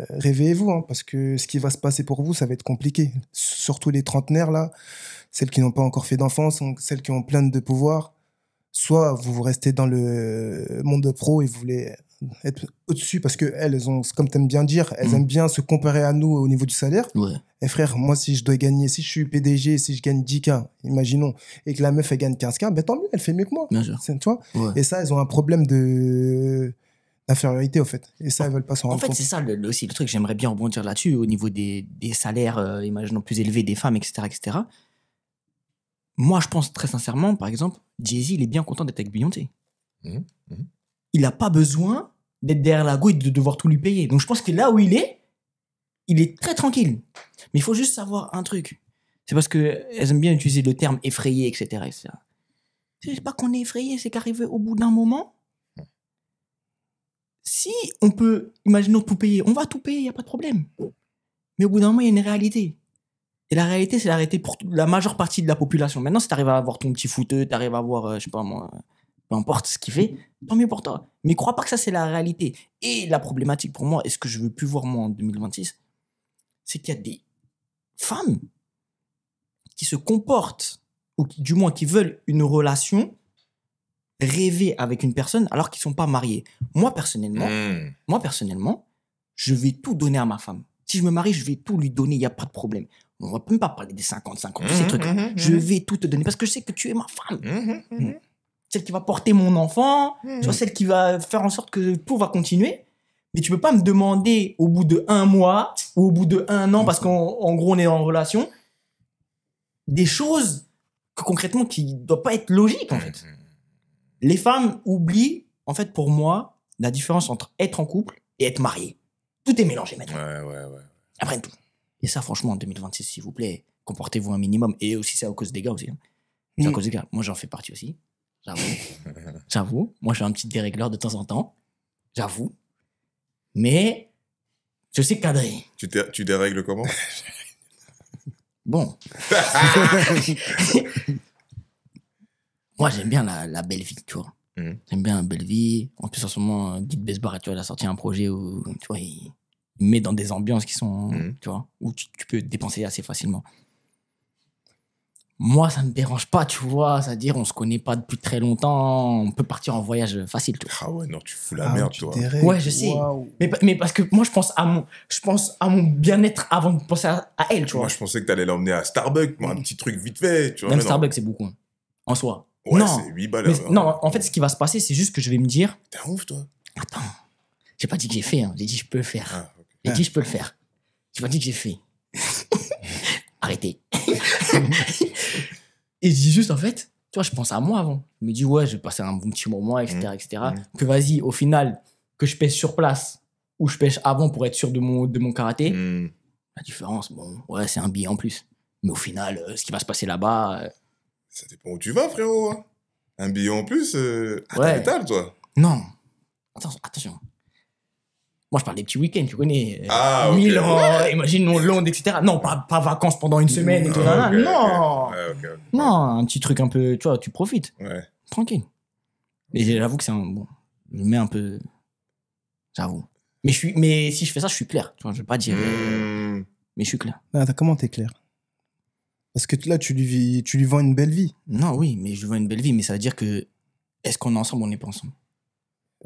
S3: réveillez-vous, hein, parce que ce qui va se passer pour vous, ça va être compliqué. Surtout les trentenaires, là, celles qui n'ont pas encore fait d'enfance, celles qui ont plein de pouvoir. Soit vous restez dans le monde pro et vous voulez être au-dessus, parce qu'elles ont, comme tu aimes bien dire, elles aiment bien se comparer à nous au niveau du salaire.
S1: Ouais.
S3: Et frère, moi, si je suis PDG, si je gagne 10K, imaginons, et que la meuf, elle gagne 15K, ben tant mieux, elle fait mieux que moi.
S1: Bien sûr.
S3: Tu vois. Et ça, elles ont un problème d'infériorité, au fait. Et ça, elles veulent pas s'en rendre compte.
S1: En fait, c'est ça aussi le truc. J'aimerais bien rebondir là-dessus au niveau des salaires, imaginons, plus élevés des femmes, etc., etc. Moi, je pense très sincèrement, par exemple, Jay-Z, il est bien content d'être avec Beyoncé. Il n'a pas besoin d'être derrière la go et de devoir tout lui payer. Donc, je pense que là où il est très tranquille. Mais il faut juste savoir un truc. C'est parce qu'elles aiment bien utiliser le terme effrayé, etc., etc. C'est pas qu'on est effrayé, c'est qu'arrivé au bout d'un moment, si on peut, imaginons, tout payer, on va tout payer, il n'y a pas de problème. Mais au bout d'un moment, il y a une réalité. Et la réalité, c'est la réalité pour la majeure partie de la population. Maintenant, si tu arrives à avoir ton petit footeux, tu arrives à avoir, je sais pas moi, peu importe ce qu'il fait, tant mieux pour toi. Mais crois pas que ça, c'est la réalité. Et la problématique pour moi, et ce que je veux plus voir moi en 2026, c'est qu'il y a des femmes qui se comportent, ou du moins qui veulent une relation rêver avec une personne alors qu'ils sont pas mariés. Moi, personnellement, je vais tout donner à ma femme. Si je me marie, je vais tout lui donner, il n'y a pas de problème. On va même pas parler des 50-50, tous ces trucs. Je vais tout te donner parce que je sais que tu es ma femme. Celle qui va porter mon enfant, soit celle qui va faire en sorte que tout va continuer. Mais tu peux pas me demander au bout de 1 mois ou au bout de 1 an, parce qu'en gros, on est en relation, des choses que concrètement qui ne doivent pas être logiques, en fait. Les femmes oublient, en fait, pour moi, la différence entre être en couple et être marié. Tout est mélangé maintenant.
S2: Ouais.
S1: Après tout. Et ça, franchement, en 2026, s'il vous plaît, comportez-vous un minimum. Et aussi, c'est à cause des gars aussi. Hein. C'est à cause des gars. Moi, j'en fais partie aussi. J'avoue. Moi, je suis un petit dérégleur de temps en temps. J'avoue. Mais je sais cadrer.
S2: Tu dérègles comment?
S1: Bon. Moi, j'aime bien la belle vie, tu vois. J'aime bien Belle Vie. En plus, en ce moment, Guy Besbar, tu vois, il a sorti un projet où, tu vois, il met dans des ambiances qui sont, tu vois, où tu peux dépenser assez facilement. Moi, ça me dérange pas, tu vois. C'est-à-dire, on se connaît pas depuis très longtemps. On peut partir en voyage facile, tu vois.
S2: Ah ouais, non, tu fous la merde, toi.
S1: Ouais, je sais. Mais parce que moi, je pense à mon bien-être avant de penser à elle, tu vois.
S2: Moi, je pensais que t'allais l'emmener à Starbucks, un petit truc vite fait, tu vois.
S1: Même Starbucks, c'est beaucoup, hein, en soi.
S2: Ouais,
S1: non,
S2: c'est 8 balles.
S1: Non, en fait, ce qui va se passer, c'est juste que je vais me dire...
S2: T'es un ouf, toi.
S1: Attends, j'ai pas dit que j'ai fait, hein. J'ai dit je peux le faire.
S2: Ah, okay.
S1: J'ai dit je peux le faire. J'ai pas dit que j'ai fait. Arrêtez. Et je dis juste, en fait, tu vois, je pense à moi avant. Je me dis, ouais, je vais passer un bon petit moment, etc., etc. Que vas-y, au final, que je pêche sur place ou je pêche avant pour être sûr de mon karaté, la différence, bon, ouais, c'est un billet en plus. Mais au final, ce qui va se passer là-bas...
S2: Ça dépend où tu vas, frérot. Hein. Un billet en plus,
S1: ouais.
S2: métal, toi.
S1: Non. Attention. Moi, je parle des petits week-ends, tu connais.
S2: Ah,
S1: Milan, imagine Londres, etc. Non, pas vacances pendant une semaine et tout. Non.
S2: Okay.
S1: Non, un petit truc un peu, tu vois, tu profites.
S2: Ouais.
S1: Tranquille. Mais j'avoue que c'est un... Bon, je mets un peu... J'avoue. Mais si je fais ça, je suis clair. Tu vois, je vais pas dire... Mais je suis clair.
S3: Attends, comment t'es clair? Parce que là, tu lui vends une belle vie.
S1: Non, oui, mais je lui vends une belle vie. Mais ça veut dire que... Est-ce qu'on est ensemble ou on n'est pas ensemble?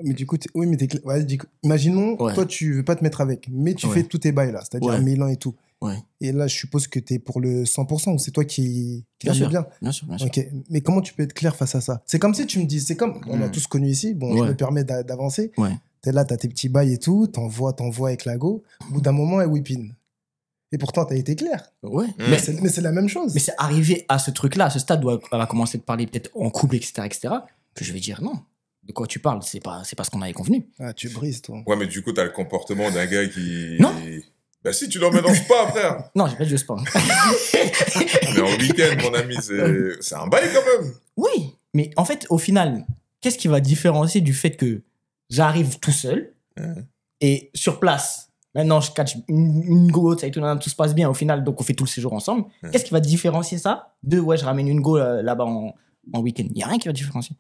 S3: Mais du coup, oui, mais t'es clair. Ouais, imaginons, toi, tu veux pas te mettre avec, mais tu fais tous tes bails là, c'est-à-dire Milan et tout.
S1: Ouais.
S3: Et là, je suppose que t'es pour le 100% ou c'est toi qui
S1: bien sûr,
S3: bien.
S1: Bien sûr.
S3: Ok. Mais comment tu peux être clair face à ça? C'est comme si tu me dis, c'est comme, on a tous connu ici, bon, je me permets d'avancer.
S1: Ouais.
S3: T'es là, t'as tes petits bails et tout, t'envoies avec la go. Au bout d'un moment, elle whippine. Et pourtant, t'as été clair.
S1: Ouais.
S3: Mais c'est la même chose.
S1: Mais c'est arrivé à ce truc-là, à ce stade où elle va commencer de parler peut-être en couple, etc., que je vais dire non. De quoi tu parles? C'est pas ce qu'on avait convenu.
S3: Ah, tu brises, toi.
S2: Ouais, mais du coup, t'as le comportement d'un gars qui...
S1: Non.
S2: Bah si, tu l'en mélanges pas, frère.
S1: Non, j'ai pas dit je pas.
S2: Mais en week-end, mon ami, c'est un bail quand même.
S1: Oui, mais en fait, au final, qu'est-ce qui va différencier du fait que j'arrive tout seul et sur place, maintenant je catch une go, tout se passe bien au final, donc on fait tout le séjour ensemble. Qu'est-ce qui va différencier ça de ouais, je ramène une go là-bas en week-end? Il n'y a rien qui va différencier.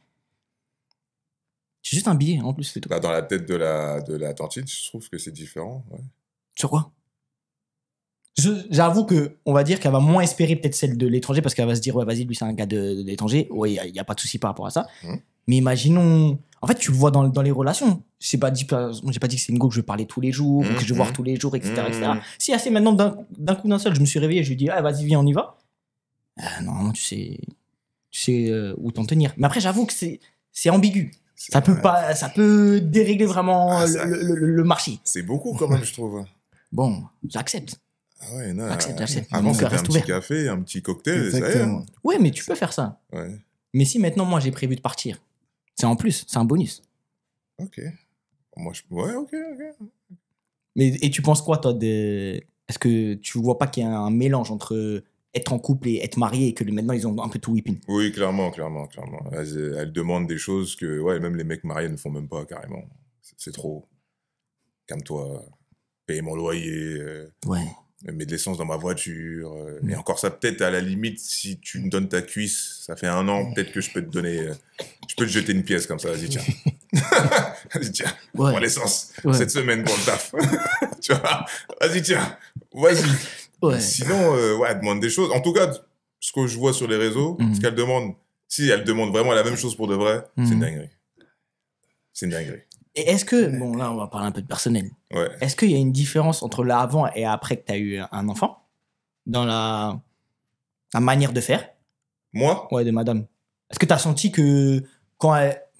S1: C'est juste un billet en plus, c'est tout.
S2: Bah, dans la tête de la tantine, je trouve que c'est différent. Ouais.
S1: Sur quoi? J'avoue que on va dire qu'elle va moins espérer peut-être celle de l'étranger parce qu'elle va se dire ouais vas-y lui c'est un gars de l'étranger, ouais il y a pas de souci par rapport à ça. Mais imaginons, en fait tu le vois dans les relations. J'ai pas dit que c'est une go que je vais parler tous les jours ou que je vais voir tous les jours, etc. Si assez maintenant d'un coup d'un seul je me suis réveillé, je lui dis ah vas-y viens on y va. Normalement tu sais où t'en tenir. Mais après j'avoue que c'est ambigu. Ça peut dérégler vraiment le marché.
S2: C'est beaucoup quand même, je trouve.
S1: Bon, j'accepte.
S2: Ah ouais, non.
S1: J'accepte.
S2: Avant, c'était un petit café, un petit cocktail, ça y est.
S1: Oui, mais tu peux faire ça.
S2: Ouais.
S1: Mais si maintenant, moi, j'ai prévu de partir, c'est en plus, c'est un bonus.
S2: Ok. Moi, ouais, ok.
S1: Et tu penses quoi, toi, Est-ce que tu vois pas qu'il y a un mélange entre être en couple et être marié et que maintenant ils ont un peu tout whipping?
S2: Oui, clairement. Elles demandent des choses que ouais, même les mecs mariés ne font même pas carrément. C'est trop. Calme-toi, paye mon loyer, mets de l'essence dans ma voiture. Et encore ça, peut-être à la limite, si tu me donnes ta cuisse, ça fait 1 an, peut-être que je peux te donner, je peux te jeter une pièce comme ça. Vas-y, tiens. Vas-y, tiens. Prends l'essence cette semaine pour le taf. Tu vois, vas-y, tiens. Vas-y. Ouais. Sinon, elle demande des choses. En tout cas, ce que je vois sur les réseaux, ce qu'elle demande, si elle demande vraiment la même chose pour de vrai, c'est une dinguerie. C'est une dinguerie.
S1: Et est-ce que, bon là on va parler un peu de personnel,
S2: ouais.
S1: Est-ce qu'il y a une différence entre l'avant et après que tu as eu un enfant dans la manière de faire?
S2: Moi?
S1: Ouais, de madame. Est-ce que tu as senti que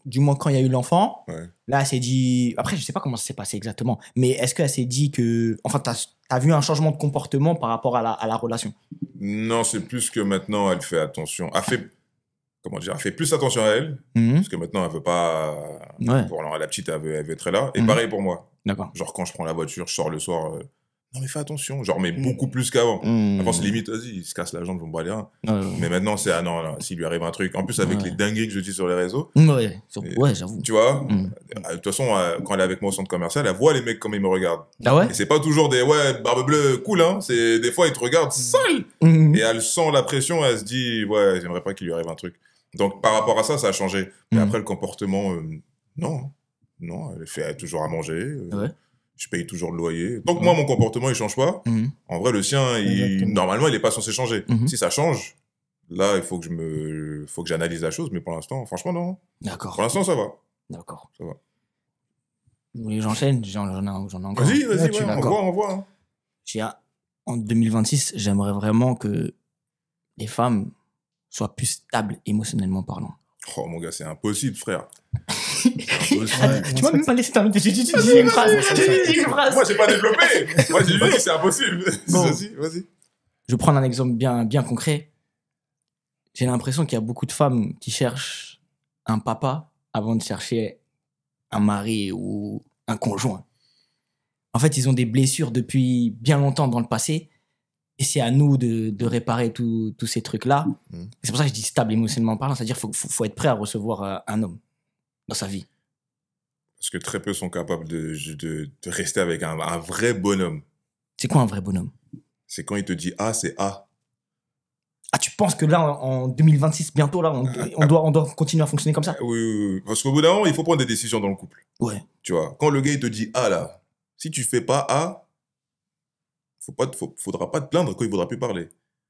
S1: du moins quand il y a eu l'enfant, là elle s'est dit, après je sais pas comment ça s'est passé exactement, mais est-ce qu'elle s'est dit que, enfin t'as vu un changement de comportement par rapport à la relation?
S2: Non, c'est plus que maintenant elle fait attention, elle fait plus attention à elle, parce que maintenant elle veut pas, pour la petite elle veut être là, et pareil pour moi.
S1: D'accord.
S2: Genre quand je prends la voiture, je sors le soir, non mais fais attention, genre mais beaucoup plus qu'avant. Avant c'est limite, vas-y, il se casse la jambe, je me bats les reins. Mais maintenant c'est, non, s'il lui arrive un truc, en plus avec les dingueries que je dis sur les réseaux.
S1: Ouais, j'avoue.
S2: Tu vois, de toute façon, quand elle est avec moi au centre commercial, elle voit les mecs comme ils me regardent.
S1: Ah ouais?
S2: Et c'est pas toujours des, barbe bleue, cool, hein, c'est des fois ils te regardent sale. Et elle sent la pression, elle se dit, j'aimerais pas qu'il lui arrive un truc. Donc, par rapport à ça, ça a changé. Mais après, le comportement, non. Non, elle fait toujours à manger. Je paye toujours le loyer. Donc, moi, mon comportement, il change pas. En vrai, le sien, normalement, il est pas censé changer. Si ça change, là, il faut que j'analyse la chose. Mais pour l'instant, franchement, non.
S1: D'accord.
S2: Pour l'instant, ça va.
S1: D'accord.
S2: Ça va.
S1: Vous voulez que j'enchaîne? J'en ai encore.
S2: Vas-y, on voit.
S1: En 2026, j'aimerais vraiment que les femmes soient plus stables émotionnellement parlant.
S2: Oh, mon gars, c'est impossible, frère.
S1: Tu m'as même pas laissé terminer. J'ai dit une phrase.
S2: Moi, j'ai pas développé. Moi, j'ai dit c'est impossible.
S1: Bon.
S2: Vas-y.
S1: Je vais prendre un exemple bien concret. J'ai l'impression qu'il y a beaucoup de femmes qui cherchent un papa avant de chercher un mari ou un conjoint. En fait, ils ont des blessures depuis bien longtemps dans le passé. Et c'est à nous de réparer tous ces trucs-là. C'est pour ça que je dis stable émotionnellement parlant. C'est-à-dire qu'il faut être prêt à recevoir un homme dans sa vie.
S2: Parce que très peu sont capables de rester avec un vrai bonhomme.
S1: C'est quoi un vrai bonhomme?
S2: C'est quand il te dit A, c'est A.
S1: Ah, tu penses que là, en 2026, bientôt, là, on doit continuer à fonctionner comme ça?
S2: Oui. Parce qu'au bout d'un moment, il faut prendre des décisions dans le couple.
S1: Ouais.
S2: Tu vois, quand le gars, il te dit A, là, si tu fais pas A, faudra pas te plaindre quand il voudra plus parler.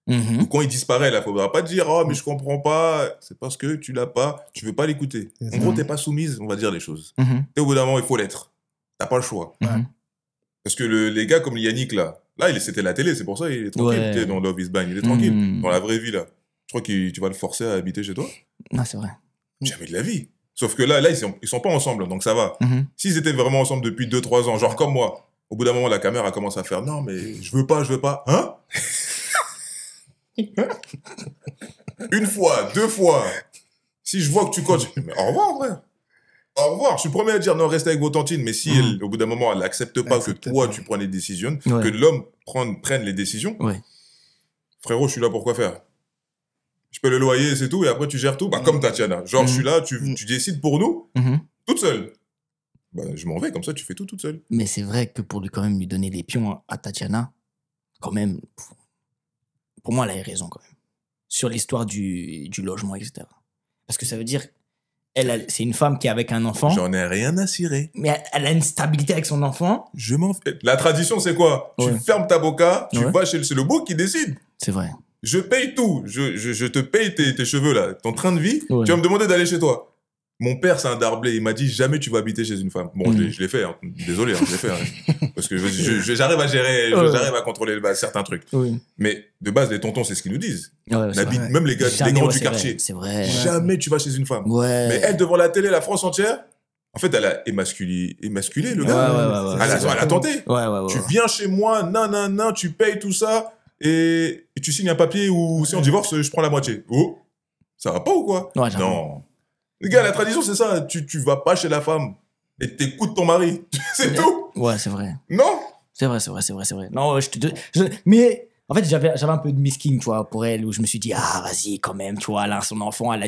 S2: Ou quand il disparaît, là, faudra pas te dire, oh, mais je comprends pas, c'est parce que tu l'as pas, tu veux pas l'écouter. En gros, t'es pas soumise, on va dire les choses. Et au bout d'un moment, il faut l'être. T'as pas le choix. Parce que les gars comme Yannick, là, c'était la télé, c'est pour ça il est tranquille, dans Love is Blind, il est tranquille. Dans la vraie vie, là, je crois que tu vas le forcer à habiter chez toi?
S1: Non, c'est vrai.
S2: Jamais de la vie. Sauf que là, ils sont pas ensemble, donc ça va. S'ils étaient vraiment ensemble depuis 2-3 ans, genre comme moi, au bout d'un moment, la caméra commence à faire « Non, mais je veux pas. » Hein? Une fois, 2 fois. Si je vois que tu continues... Mais au revoir, frère. Au revoir. Je suis le premier à dire « Non, restez avec vos tantines. » Mais si, au bout d'un moment, elle n'accepte pas que toi, tu prends les décisions, que l'homme prenne les décisions, frérot, je suis là pour quoi faire? Je paie le loyer, c'est tout, et après, tu gères tout. Bah, comme Tatiana. Genre, je suis là, tu décides pour nous, toute seule. Bah, je m'en vais, comme ça, tu fais tout toute seule.
S1: Mais c'est vrai que pour quand même lui donner les pions à Tatiana, quand même, pour moi, elle a raison, quand même. Sur l'histoire du logement, etc. Parce que ça veut dire, c'est une femme qui est avec un enfant.
S2: J'en ai rien à cirer.
S1: Mais elle a une stabilité avec son enfant.
S2: Je m'en fais. La tradition, c'est quoi? Tu fermes ta boca, tu vas chez c'est le beau qui décide.
S1: C'est vrai.
S2: Je paye tout. Je te paye tes cheveux, là. Ton train de vie, tu vas me demander d'aller chez toi. Mon père, c'est un darblé. Il m'a dit, jamais tu vas habiter chez une femme. Bon, je l'ai fait. Hein. Désolé, je l'ai fait. Hein. Parce que j'arrive à gérer, j'arrive à contrôler certains trucs. Mais de base, les tontons, c'est ce qu'ils nous disent. Même les gars, les grands du quartier.
S1: C'est vrai.
S2: Jamais tu vas chez une femme. Mais elle, devant la télé, la France entière, en fait, elle a émasculé le gars. Elle a tenté. Tu viens chez moi, non, tu payes tout ça, et tu signes un papier où si on divorce, je prends la moitié. Oh, ça va pas ou quoi? Non. Les gars, la tradition, c'est ça. Tu vas pas chez la femme et t'écoutes ton mari. C'est tout.
S1: Ouais, c'est vrai.
S2: Non?
S1: C'est vrai. Non, mais en fait, j'avais un peu de miskin, tu vois, pour elle, où je me suis dit, ah, vas-y, quand même, tu vois, là, son enfant, il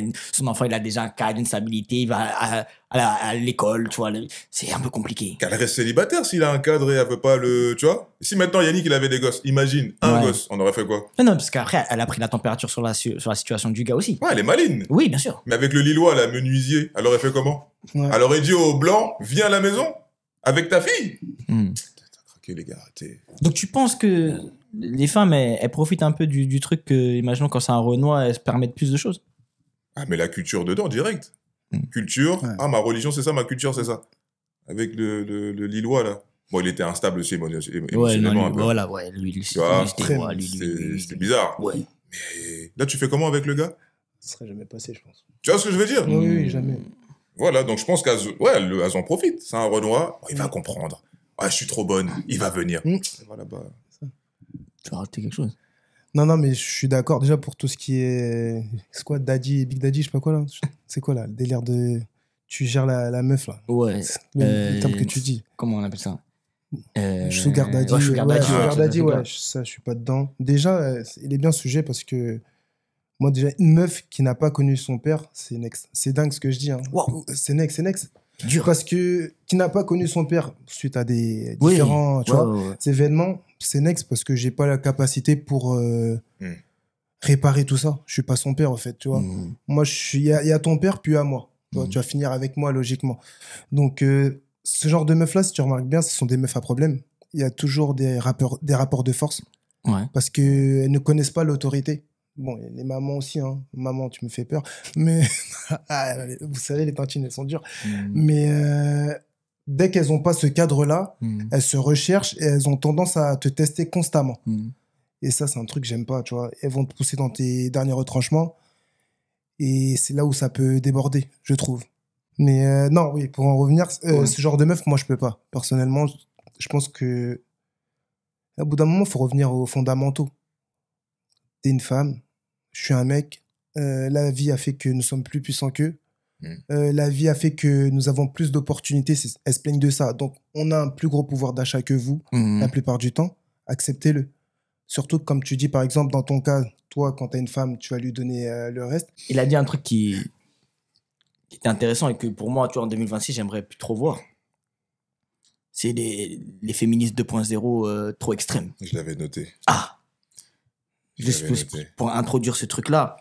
S1: a déjà un cadre, une stabilité, il va à l'école, tu vois, c'est un peu compliqué.
S2: Qu'elle reste célibataire s'il a un cadre et elle veut pas le, tu vois. Si maintenant Yannick, il avait des gosses, imagine, un gosse, on aurait fait quoi?
S1: Non, parce qu'après, elle a pris la température sur la situation du gars aussi.
S2: Ouais, elle est maline.
S1: Oui, bien sûr.
S2: Mais avec le Lillois, la menuisier, elle aurait fait comment? Elle aurait dit au blanc, viens à la maison, avec ta fille. T'as craqué, les gars,
S1: Donc tu penses que les femmes, elles profitent un peu du truc que, imaginons, quand c'est un Renoir, elles se permettent plus de choses?
S2: Ah, mais la culture dedans, direct. Culture, ma religion, c'est ça, ma culture, c'est ça. Avec le Lillois, là. Bon, il était instable aussi émotionnellement. C'était bizarre.
S1: Ouais.
S2: Mais là, tu fais comment avec le gars?
S3: Ça serait jamais passé, je pense.
S2: Tu vois ce que je veux dire?
S3: Oui, jamais.
S2: Voilà, donc je pense qu'elles en profitent. C'est un Renoir, il va comprendre. Ah, je suis trop bonne, il va venir. Voilà, bah...
S1: Tu vas rajouter quelque chose?
S3: Non, mais je suis d'accord. Déjà, pour tout ce qui est... C'est quoi, Daddy, Big Daddy, je sais pas quoi, là? C'est quoi, là, le délire de... Tu gères la meuf, là.
S1: Ouais.
S3: Le terme que tu dis.
S1: Comment on appelle ça?
S3: Sugar Daddy.
S1: Ouais, Sugar Daddy,
S3: ça, je suis pas dedans. Déjà, il est bien ce sujet parce que moi, déjà, une meuf qui n'a pas connu son père, c'est next. C'est dingue ce que je dis. Hein.
S1: Wow.
S3: C'est next.
S1: Dur.
S3: Parce que qui n'a pas connu son père suite à des différents événements, c'est next parce que j'ai pas la capacité pour réparer tout ça. Je suis pas son père, en fait, tu vois. Moi, il y a ton père, puis à moi. Tu vas finir avec moi, logiquement. Donc, ce genre de meufs-là, si tu remarques bien, ce sont des meufs à problème. Il y a toujours des rapports de force.
S1: Ouais.
S3: Parce qu'elles ne connaissent pas l'autorité. Bon, les mamans aussi, hein. Maman, tu me fais peur. Mais, vous savez, les tantines, elles sont dures. Mais dès qu'elles n'ont pas ce cadre-là, elles se recherchent et elles ont tendance à te tester constamment. Et ça, c'est un truc que j'aime pas, tu vois. Elles vont te pousser dans tes derniers retranchements. Et c'est là où ça peut déborder, je trouve. Mais non, oui, pour en revenir, ce genre de meuf, moi, je peux pas. Personnellement, je pense que au bout d'un moment, il faut revenir aux fondamentaux. T'es une femme, je suis un mec. La vie a fait que nous sommes plus puissants qu'eux. La vie a fait que nous avons plus d'opportunités. Elles se plaignent de ça. Donc, on a un plus gros pouvoir d'achat que vous, la plupart du temps. Acceptez-le. Surtout, comme tu dis, par exemple, dans ton cas, toi, quand t'as une femme, tu vas lui donner le reste.
S1: Il a dit un truc qui était intéressant et que pour moi, tu vois, en 2026, j'aimerais plus trop voir. C'est les féministes 2.0 trop extrêmes.
S2: Je l'avais noté.
S1: Ah, pour introduire ce truc-là,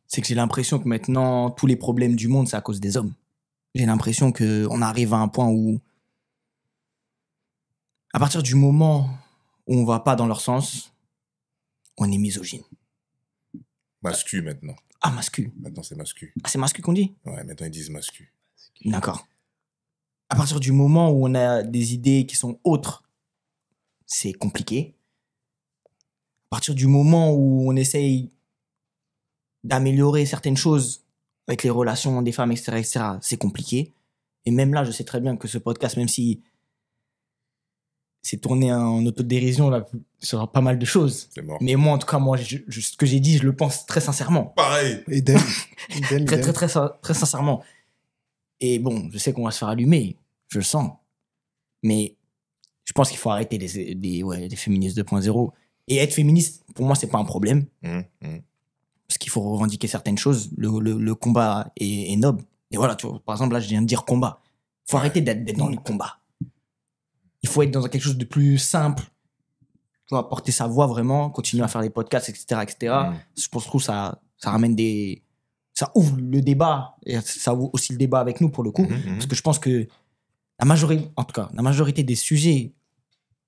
S1: c'est que j'ai l'impression que maintenant, tous les problèmes du monde, c'est à cause des hommes. J'ai l'impression qu'on arrive à un point où, à partir du moment où on ne va pas dans leur sens, on est misogyne.
S2: Mascu maintenant.
S1: Ah, mascu.
S2: Maintenant, c'est mascu.
S1: Ah, c'est mascu qu'on dit?
S2: Ouais, maintenant, ils disent mascu.
S1: D'accord. À partir du moment où on a des idées qui sont autres, c'est compliqué. À partir du moment où on essaye d'améliorer certaines choses avec les relations des femmes, etc., c'est compliqué. Et même là, je sais très bien que ce podcast, même si c'est tourné en autodérision là, sur pas mal de choses.
S2: C'est mort.
S1: Mais moi, en tout cas, ce que j'ai dit, je le pense très sincèrement.
S2: Pareil.
S3: Idem.
S1: Très sincèrement. Et bon, je sais qu'on va se faire allumer, je le sens. Mais je pense qu'il faut arrêter les féministes 2.0. Et être féministe, pour moi, c'est pas un problème. Parce qu'il faut revendiquer certaines choses. Le combat est noble. Et voilà, tu vois, par exemple, là, je viens de dire combat. Il faut arrêter d'être dans le combat. Il faut être dans quelque chose de plus simple. Tu vois, porter sa voix vraiment, continuer à faire des podcasts, etc., etc. Je trouve que ça ramène ça ouvre le débat. Et ça ouvre aussi le débat avec nous, pour le coup. Parce que je pense que la majorité des sujets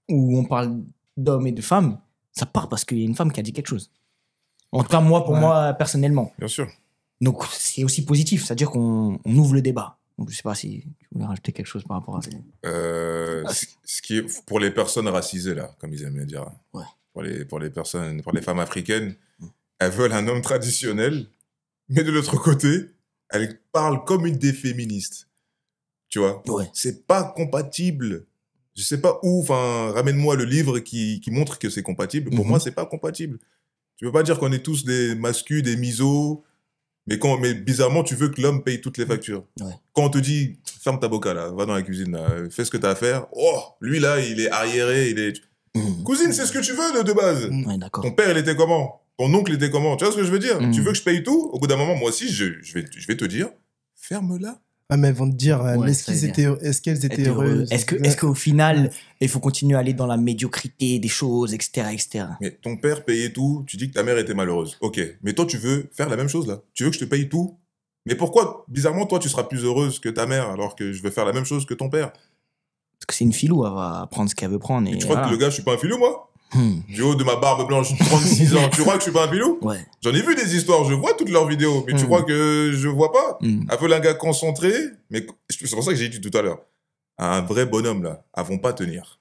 S1: où on parle d'hommes et de femmes, ça part parce qu'il y a une femme qui a dit quelque chose. En tout cas, moi, personnellement.
S2: Bien sûr.
S1: Donc, c'est aussi positif. C'est-à-dire qu'on ouvre le débat. Donc, je sais pas si tu voulais rajouter quelque chose par rapport à ça.
S2: Ce qui est pour les personnes racisées, là, comme ils aiment bien dire.
S1: Ouais.
S2: Pour les femmes africaines, elles veulent un homme traditionnel, mais de l'autre côté, elles parlent comme une des féministes. Tu vois?
S1: Ouais.
S2: C'est pas compatible. Je sais pas où, ramène-moi le livre qui montre que c'est compatible. Pour moi, c'est pas compatible. Tu peux pas dire qu'on est tous des mascus, des misos, mais bizarrement, tu veux que l'homme paye toutes les factures.
S1: Ouais.
S2: Quand on te dit, ferme ta boca, là, va dans la cuisine, là, fais ce que t'as à faire. Oh, lui, là, il est arriéré, il est... Cousine, c'est ce que tu veux de base.
S1: Ouais, d'accord.
S2: Ton père, il était comment? Ton oncle était comment? Tu vois ce que je veux dire? Tu veux que je paye tout? Au bout d'un moment, moi aussi, je vais te dire, ferme-la.
S3: Ah, mais elles vont te dire, est-ce qu'elles étaient heureuses?
S1: Est-ce qu'au final, il faut continuer à aller dans la médiocrité des choses, etc., etc.
S2: Mais ton père payait tout, tu dis que ta mère était malheureuse. Ok, mais toi, tu veux faire la même chose, là. Tu veux que je te paye tout? Mais pourquoi, bizarrement, toi, tu seras plus heureuse que ta mère, alors que je veux faire la même chose que ton père?
S1: Parce que c'est une filou, elle va prendre ce qu'elle veut prendre.
S2: Et tu crois que le gars, je suis pas un filou, moi? Du haut de ma barbe blanche, 36 ans, tu crois que je suis pas un filou?
S1: Ouais.
S2: J'en ai vu des histoires, je vois toutes leurs vidéos, mais tu crois que je vois pas? Elle veut un gars concentré, mais c'est pour ça que j'ai dit tout à l'heure, un vrai bonhomme, là, elles vont pas tenir.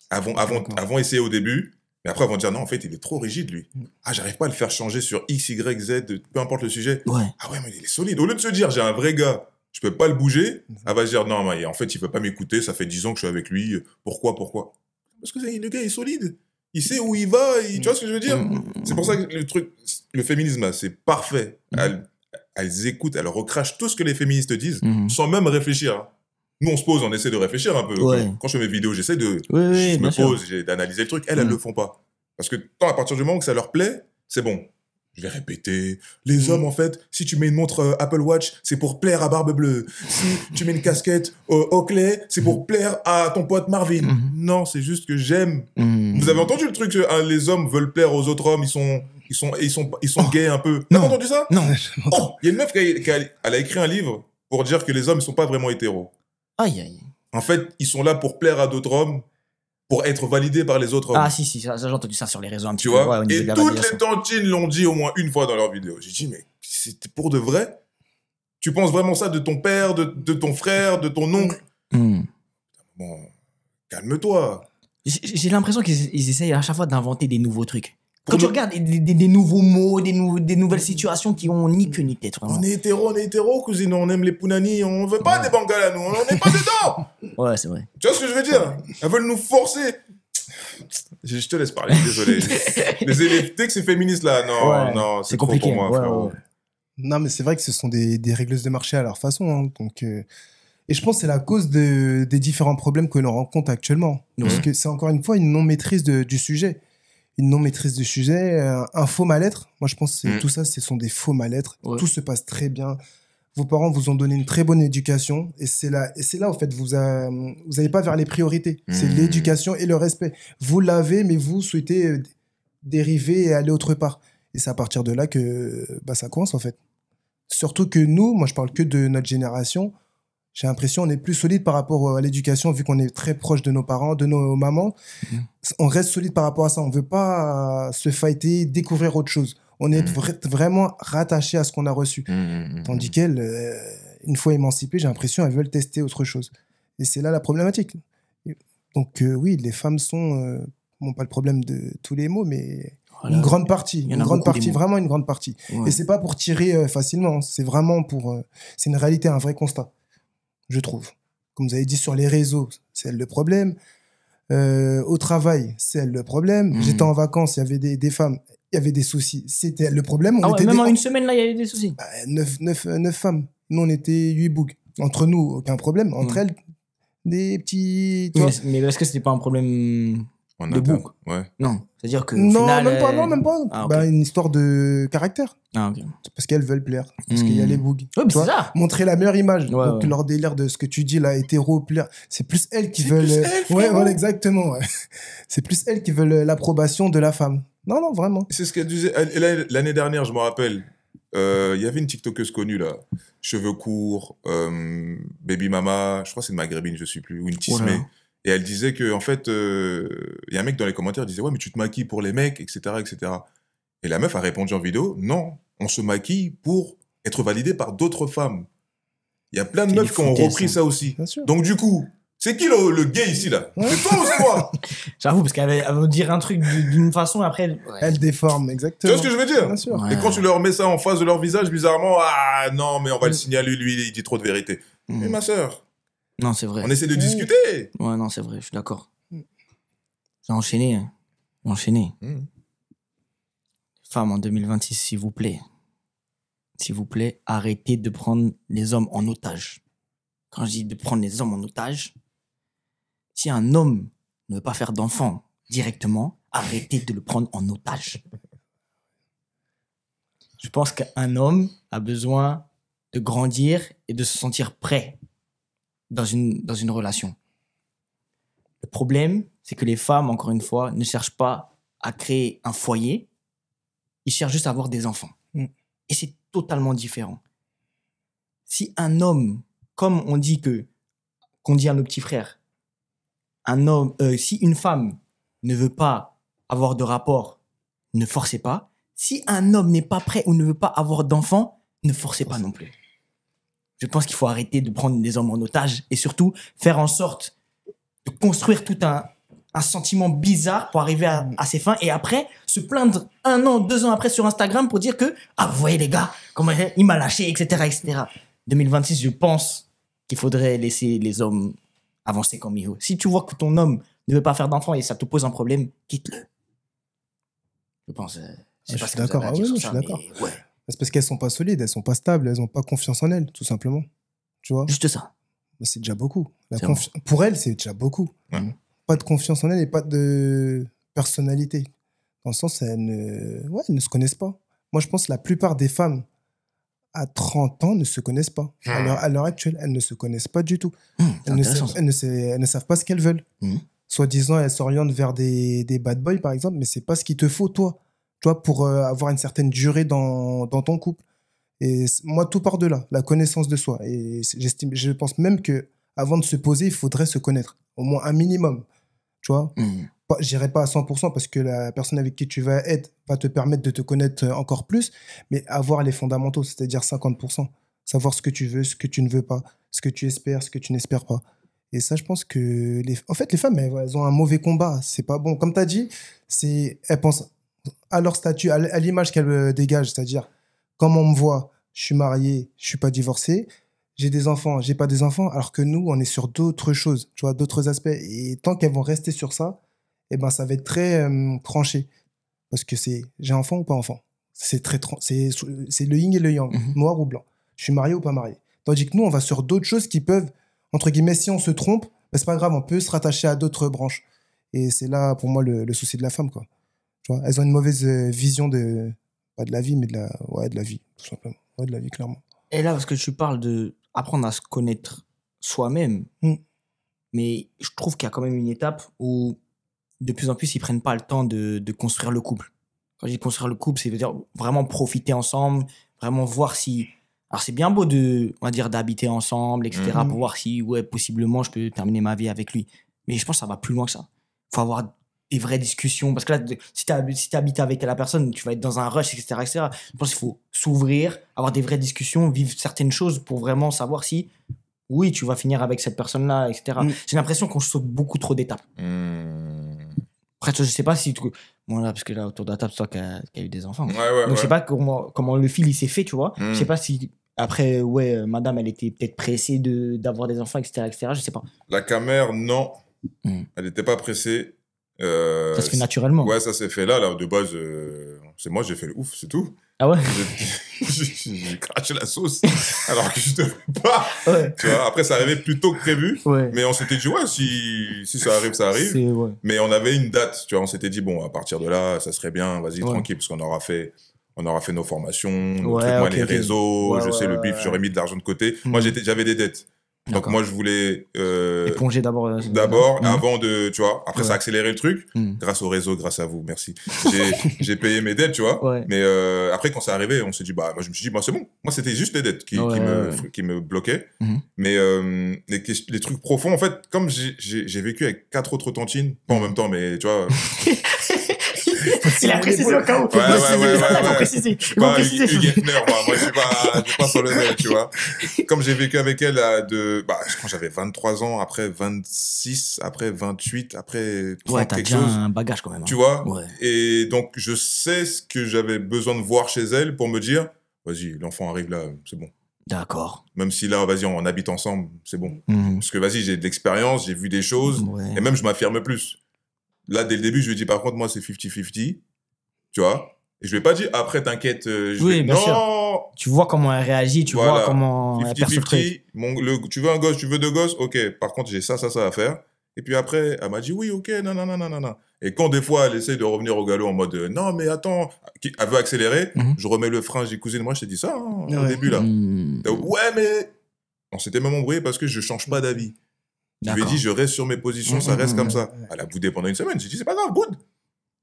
S2: Elles vont essayer au début, mais après, elles vont dire, non, en fait, il est trop rigide, lui. Ah, j'arrive pas à le faire changer sur X, Y, Z, peu importe le sujet.
S1: Ouais.
S2: Ah ouais, mais il est solide. Au lieu de se dire, j'ai un vrai gars, je peux pas le bouger, elle va se dire, non, mais en fait, il veut pas m'écouter, ça fait 10 ans que je suis avec lui, pourquoi? Parce que le gars est solide. Il sait où il va, tu vois ce que je veux dire? C'est pour ça que le féminisme, là, c'est parfait. Elles écoutent, elles recrachent tout ce que les féministes disent, sans même réfléchir. Nous, on se pose, on essaie de réfléchir un peu.
S1: Ouais.
S2: Quand je fais mes vidéos, j'essaie de...
S1: je
S2: me pose, d'analyser le truc. Elles le font pas. Parce que à partir du moment que ça leur plaît, c'est bon. Je vais répéter. Les hommes, en fait, si tu mets une montre Apple Watch, c'est pour plaire à Barbe Bleue. Si tu mets une casquette Oakley, c'est pour plaire à ton pote Marvin. Non, c'est juste que j'aime. Vous avez entendu le truc que les hommes veulent plaire aux autres hommes, ils sont gays un peu. T'as entendu ça?
S1: Non.
S2: Il y a une meuf elle a écrit un livre pour dire que les hommes ne sont pas vraiment hétéros.
S1: Aïe, aïe.
S2: En fait, ils sont là pour plaire à d'autres hommes, pour être validés par les autres hommes.
S1: Ah, si, j'ai entendu ça sur les réseaux un petit
S2: peu. Tu vois? Et toutes les tantines l'ont dit au moins une fois dans leur vidéo. J'ai dit, mais c'était pour de vrai? Tu penses vraiment ça de ton père, de ton frère, de ton oncle? Bon, calme-toi.
S1: J'ai l'impression qu'ils essayent à chaque fois d'inventer des nouveaux trucs. Quand tu regardes des nouveaux mots, des nouvelles situations qui ont ni queue ni tête. Vraiment.
S2: On est hétéro, cousine. On aime les punani. On veut pas des bangalas, nous. On n'est pas dedans.
S1: Ouais, c'est vrai.
S2: Tu vois ce que je veux dire? Elles veulent nous forcer. Je te laisse parler, désolé. Les élèves, dès que c'est féministe, là, non, c'est compliqué pour moi, frérot.
S3: Non, mais c'est vrai que ce sont des régleuses de marché à leur façon. Hein, donc, et je pense que c'est la cause des différents problèmes que l'on rencontre actuellement. Parce que c'est encore une fois une non-maîtrise du sujet. Une non-maîtrise du sujet, un faux mal-être. Moi, je pense que tout ça, ce sont des faux mal-être. Ouais. Tout se passe très bien. Vos parents vous ont donné une très bonne éducation. Et c'est là, en fait, vous n'allez pas vers les priorités. C'est l'éducation et le respect. Vous l'avez, mais vous souhaitez dériver et aller autre part. Et c'est à partir de là que ça coince, en fait. Surtout que nous, moi, je parle que de notre génération. J'ai l'impression qu'on est plus solide par rapport à l'éducation, vu qu'on est très proche de nos parents, de nos mamans. On reste solide par rapport à ça. On ne veut pas se fighter, découvrir autre chose. On est vraiment rattaché à ce qu'on a reçu. Tandis qu'elles, une fois émancipées, j'ai l'impression qu'elles veulent tester autre chose. Et c'est là la problématique. Donc oui, les femmes sont, pas le problème de tous les mots, mais voilà. Une grande partie, vraiment une grande partie. Ouais. Et c'est pas pour tirer facilement, c'est vraiment c'est une réalité, un vrai constat. Je trouve. Comme vous avez dit, sur les réseaux, c'est elle le problème. Au travail, c'est elle le problème. J'étais en vacances, il y avait des femmes, il y avait des soucis. C'était elle le problème.
S1: Même en une semaine, là, il y avait des soucis.
S3: 9 femmes. Nous, on était 8 bougs. Entre nous, aucun problème. Entre elles, des petits...
S1: Mais est-ce que c'était pas un problème de bouc?
S2: Ouais.
S1: Non. C'est-à-dire que
S3: non,
S1: final,
S3: même pas. Ah, okay. Une histoire de caractère.
S1: Ah, ok.
S3: C'est parce qu'elles veulent plaire. Parce qu'il y a les bougs.
S1: Ouais, c'est ça.
S3: Montrer la meilleure image. Donc, leur délire de ce que tu dis, là, hétéro, plaire, c'est plus elles qui veulent... voilà, exactement. Ouais. C'est plus elles qui veulent l'approbation de la femme. Non, vraiment.
S2: C'est ce qu'elle disait. L'année dernière, je me rappelle, il y avait une TikTokeuse connue, là. Cheveux courts, baby mama, je crois que c'est une maghrébine, je ne sais plus, ou une tismée. Et elle disait que, en fait, y a un mec dans les commentaires qui disait, ouais, mais tu te maquilles pour les mecs, etc., etc. Et la meuf a répondu en vidéo, non, on se maquille pour être validé par d'autres femmes. Il y a plein de meufs qui ont repris ça aussi. Donc, du coup, c'est qui le gay ici, là? C'est toi ou c'est moi?
S1: J'avoue, parce qu'elle va dire un truc d'une façon, après...
S3: Elle déforme, exactement.
S2: Tu vois ce que je veux dire?
S3: Bien sûr.
S2: Et quand tu leur mets ça en face de leur visage, bizarrement, ah non, mais on va le signaler, lui, il dit trop de vérité. Mais ma sœur...
S1: Non, c'est vrai.
S2: On essaie de discuter.
S1: Ouais, non, c'est vrai, je suis d'accord. J'ai enchaîné. Femmes, en 2026, s'il vous plaît, arrêtez de prendre les hommes en otage. Quand je dis de prendre les hommes en otage, si un homme ne veut pas faire d'enfant directement, arrêtez de le prendre en otage. Je pense qu'un homme a besoin de grandir et de se sentir prêt dans une relation. Le problème, c'est que les femmes, encore une fois, ne cherchent pas à créer un foyer, ils cherchent juste à avoir des enfants. Et c'est totalement différent. Si un homme, comme on dit qu'on dit à nos petits frères, si une femme ne veut pas avoir de rapport, ne forcez pas. Si un homme n'est pas prêt ou ne veut pas avoir d'enfants, ne forcez pas non plus. Je pense qu'il faut arrêter de prendre les hommes en otage et surtout faire en sorte de construire tout un sentiment bizarre pour arriver à ses fins et après se plaindre 1 an, 2 ans après sur Instagram pour dire que « Ah, vous voyez les gars, comment il m'a lâché, etc. etc. » 2026, je pense qu'il faudrait laisser les hommes avancer comme il faut. Si tu vois que ton homme ne veut pas faire d'enfant et ça te pose un problème, quitte-le. Je pense...
S3: je suis d'accord. Je suis d'accord. Ouais. C'est parce qu'elles sont pas solides, elles sont pas stables, elles ont pas confiance en elles, tout simplement. Tu vois?
S1: Juste ça.
S3: C'est déjà beaucoup. Pour elles, c'est déjà beaucoup. Pas de confiance en elles et pas de personnalité. Dans le sens, elles ne se connaissent pas. moi, je pense que la plupart des femmes à 30 ans ne se connaissent pas. À l'heure actuelle, elles ne se connaissent pas du tout. Elles ne savent pas ce qu'elles veulent. Soi-disant, elles s'orientent vers des bad boys, par exemple, mais c'est pas ce qu'il te faut, toi, pour avoir une certaine durée dans ton couple. Et moi, tout part de là, la connaissance de soi. Et je pense même que avant de se poser, il faudrait se connaître, au moins un minimum. Tu vois, j'irai pas à 100% parce que la personne avec qui tu vas être va te permettre de te connaître encore plus, mais avoir les fondamentaux, c'est-à-dire 50%. Savoir ce que tu veux, ce que tu ne veux pas, ce que tu espères, ce que tu n'espères pas. Et ça, je pense que en fait, les femmes, elles ont un mauvais combat. C'est pas bon. Comme tu as dit, elles pensent à leur statut, à l'image qu'elles dégagent, c'est-à-dire comment on me voit, je suis marié, je suis pas divorcé, j'ai des enfants, j'ai pas des enfants, alors que nous, on est sur d'autres choses, tu vois, d'autres aspects. Et tant qu'elles vont rester sur ça, eh ben, ça va être très tranché. Parce que c'est, j'ai enfant ou pas enfant. C'est le yin et le yang, noir ou blanc. Je suis marié ou pas marié. Tandis que nous, on va sur d'autres choses qui peuvent, entre guillemets, si on se trompe, ben, c'est pas grave, on peut se rattacher à d'autres branches. Et c'est là, pour moi, le souci de la femme, quoi. Tu vois, elles ont une mauvaise vision pas de la vie, mais de la vie, tout simplement. Ouais, de la vie, clairement.
S1: Et là, parce que tu parles d'apprendre à se connaître soi-même, mais je trouve qu'il y a quand même une étape où de plus en plus, ils prennent pas le temps de construire le couple. Quand je dis construire le couple, c'est dire vraiment profiter ensemble, vraiment voir si... Alors, c'est bien beau on va dire, d'habiter ensemble, etc., pour voir si, ouais, possiblement, je peux terminer ma vie avec lui. Mais je pense que ça va plus loin que ça. Il faut avoir des vraies discussions. Parce que là, si tu habites avec la personne, tu vas être dans un rush, etc., etc. Je pense qu'il faut s'ouvrir, avoir des vraies discussions, vivre certaines choses pour vraiment savoir si, oui, tu vas finir avec cette personne-là, etc. J'ai l'impression qu'on saute beaucoup trop d'étapes. Après, je sais pas si... Bon, là, parce que là, autour de la table, c'est toi qui a eu des enfants. Donc, je sais pas comment le fil, il s'est fait, tu vois. Je sais pas si... Après, ouais, madame, elle était peut-être pressée d'avoir des enfants, etc., etc. Je sais pas.
S2: La camère, non. Elle n'était pas pressée.
S1: Ça se fait naturellement.
S2: Ouais, ça s'est fait là. De base, c'est moi, j'ai fait le ouf, c'est tout.
S1: Ah ouais?
S2: J'ai craché la sauce, alors que je ne devais pas. Ouais. Tu vois, après, ça arrivait plus tôt que prévu. Ouais. Mais on s'était dit, ouais, si ça arrive, ça arrive. Ouais. Mais on avait une date. Tu vois, on s'était dit, bon, à partir de là, ça serait bien, vas-y, tranquille, parce qu'on aura fait nos formations, nos trucs, moi, les réseaux, je sais, le bif, j'aurais mis de l'argent de côté. Moi, j'avais des dettes. Donc moi, je voulais
S1: éponger d'abord
S2: avant de, tu vois, après ça a accéléré le truc grâce au réseau, grâce à vous, merci. J'ai payé mes dettes, tu vois. Mais après quand c'est arrivé, on s'est dit moi je me suis dit c'est bon. Moi c'était juste les dettes qui me bloquaient. Mais les trucs profonds en fait, comme j'ai vécu avec 4 autres tontines, pas en même temps mais tu vois.
S1: Il a précisé au cas où.
S2: Ouais. Je suis pas Hugh Hefner, moi je suis pas sur le net, tu vois. Comme j'ai vécu avec elle quand j'avais 23 ans, après 26, après 28, après 30
S1: t'as
S2: quelque
S1: déjà
S2: chose.
S1: un bagage quand même.
S2: Tu vois. Et donc je sais ce que j'avais besoin de voir chez elle pour me dire, vas-y, l'enfant arrive là, c'est bon.
S1: D'accord.
S2: Même si là, vas-y, on habite ensemble, c'est bon. Parce que vas-y, j'ai de l'expérience, j'ai vu des choses, et même je m'affirme plus. Là, dès le début, je lui ai dit, par contre, moi, c'est 50-50, tu vois. Et je lui ai pas dit, après, t'inquiète,
S1: bien sûr. Tu vois comment elle réagit, tu vois comment elle perçoit le truc.
S2: Tu veux un gosse, tu veux 2 gosses, ok. Par contre, j'ai ça à faire. Et puis après, elle m'a dit, oui, ok, non. Et quand des fois, elle essaye de revenir au galop en mode, non, mais attends, elle veut accélérer, je remets le frein, j'ai cousine, moi, je t'ai dit ça, au début, là. Ouais, mais... On s'était même embrouillé parce que je change pas d'avis. Je lui ai dit, je reste sur mes positions, ça reste comme ça. Elle a boudé pendant une semaine. J'ai dit, c'est pas grave, boude.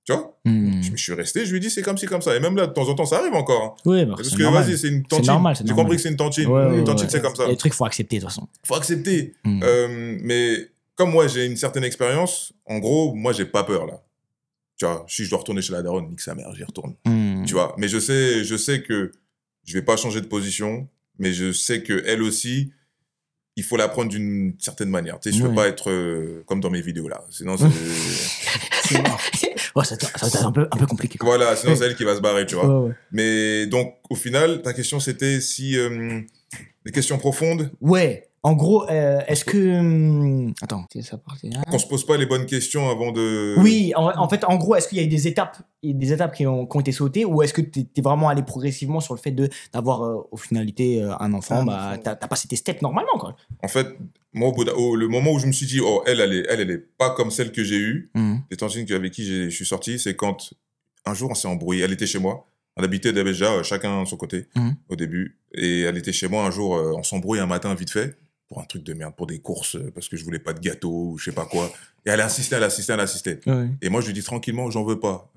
S2: Tu vois Je suis resté, je lui ai dit, c'est comme ça. Et même là, de temps en temps, ça arrive encore.
S1: Oui,
S2: parce que vas-y, c'est une tantine. J'ai compris que c'est une tantine. Une tantine, c'est comme ça.
S1: Les trucs, il faut accepter, de toute façon.
S2: Faut accepter. Mais comme moi, j'ai une certaine expérience, en gros, moi, j'ai pas peur, là. Tu vois, si je dois retourner chez la daronne, nique sa mère, j'y retourne. Tu vois, mais je sais que je vais pas changer de position, mais je sais que elle aussi, il faut la prendre d'une certaine manière. Tu sais, je veux pas être comme dans mes vidéos, là. Sinon,
S1: c'est mort. Ça va être un peu compliqué.
S2: Voilà, sinon c'est elle qui va se barrer, tu vois. Mais donc, au final, ta question, c'était si... des questions profondes.
S1: Ouais. En gros, est-ce que... Attends, ça partait là.
S2: Qu'on se pose pas les bonnes questions avant de...
S1: Oui, en fait, en gros, est-ce qu'il y a eu des étapes qui ont été sautées, ou est-ce que t'es vraiment allé progressivement sur le fait d'avoir, au finalité, un enfant, t'as passé tes steps normalement, quoi.
S2: En fait, moi, le moment où je me suis dit, elle est pas comme celle que j'ai eue, les tantines avec qui je suis sorti, c'est quand un jour on s'est embrouillé, elle était chez moi, On habitait déjà chacun de son côté au début. Et elle était chez moi un jour, on s'embrouille un matin vite fait pour un truc de merde, pour des courses, parce que je voulais pas de gâteau ou je sais pas quoi. Et elle assistait. Ouais. Et moi, je lui dis tranquillement, j'en veux pas.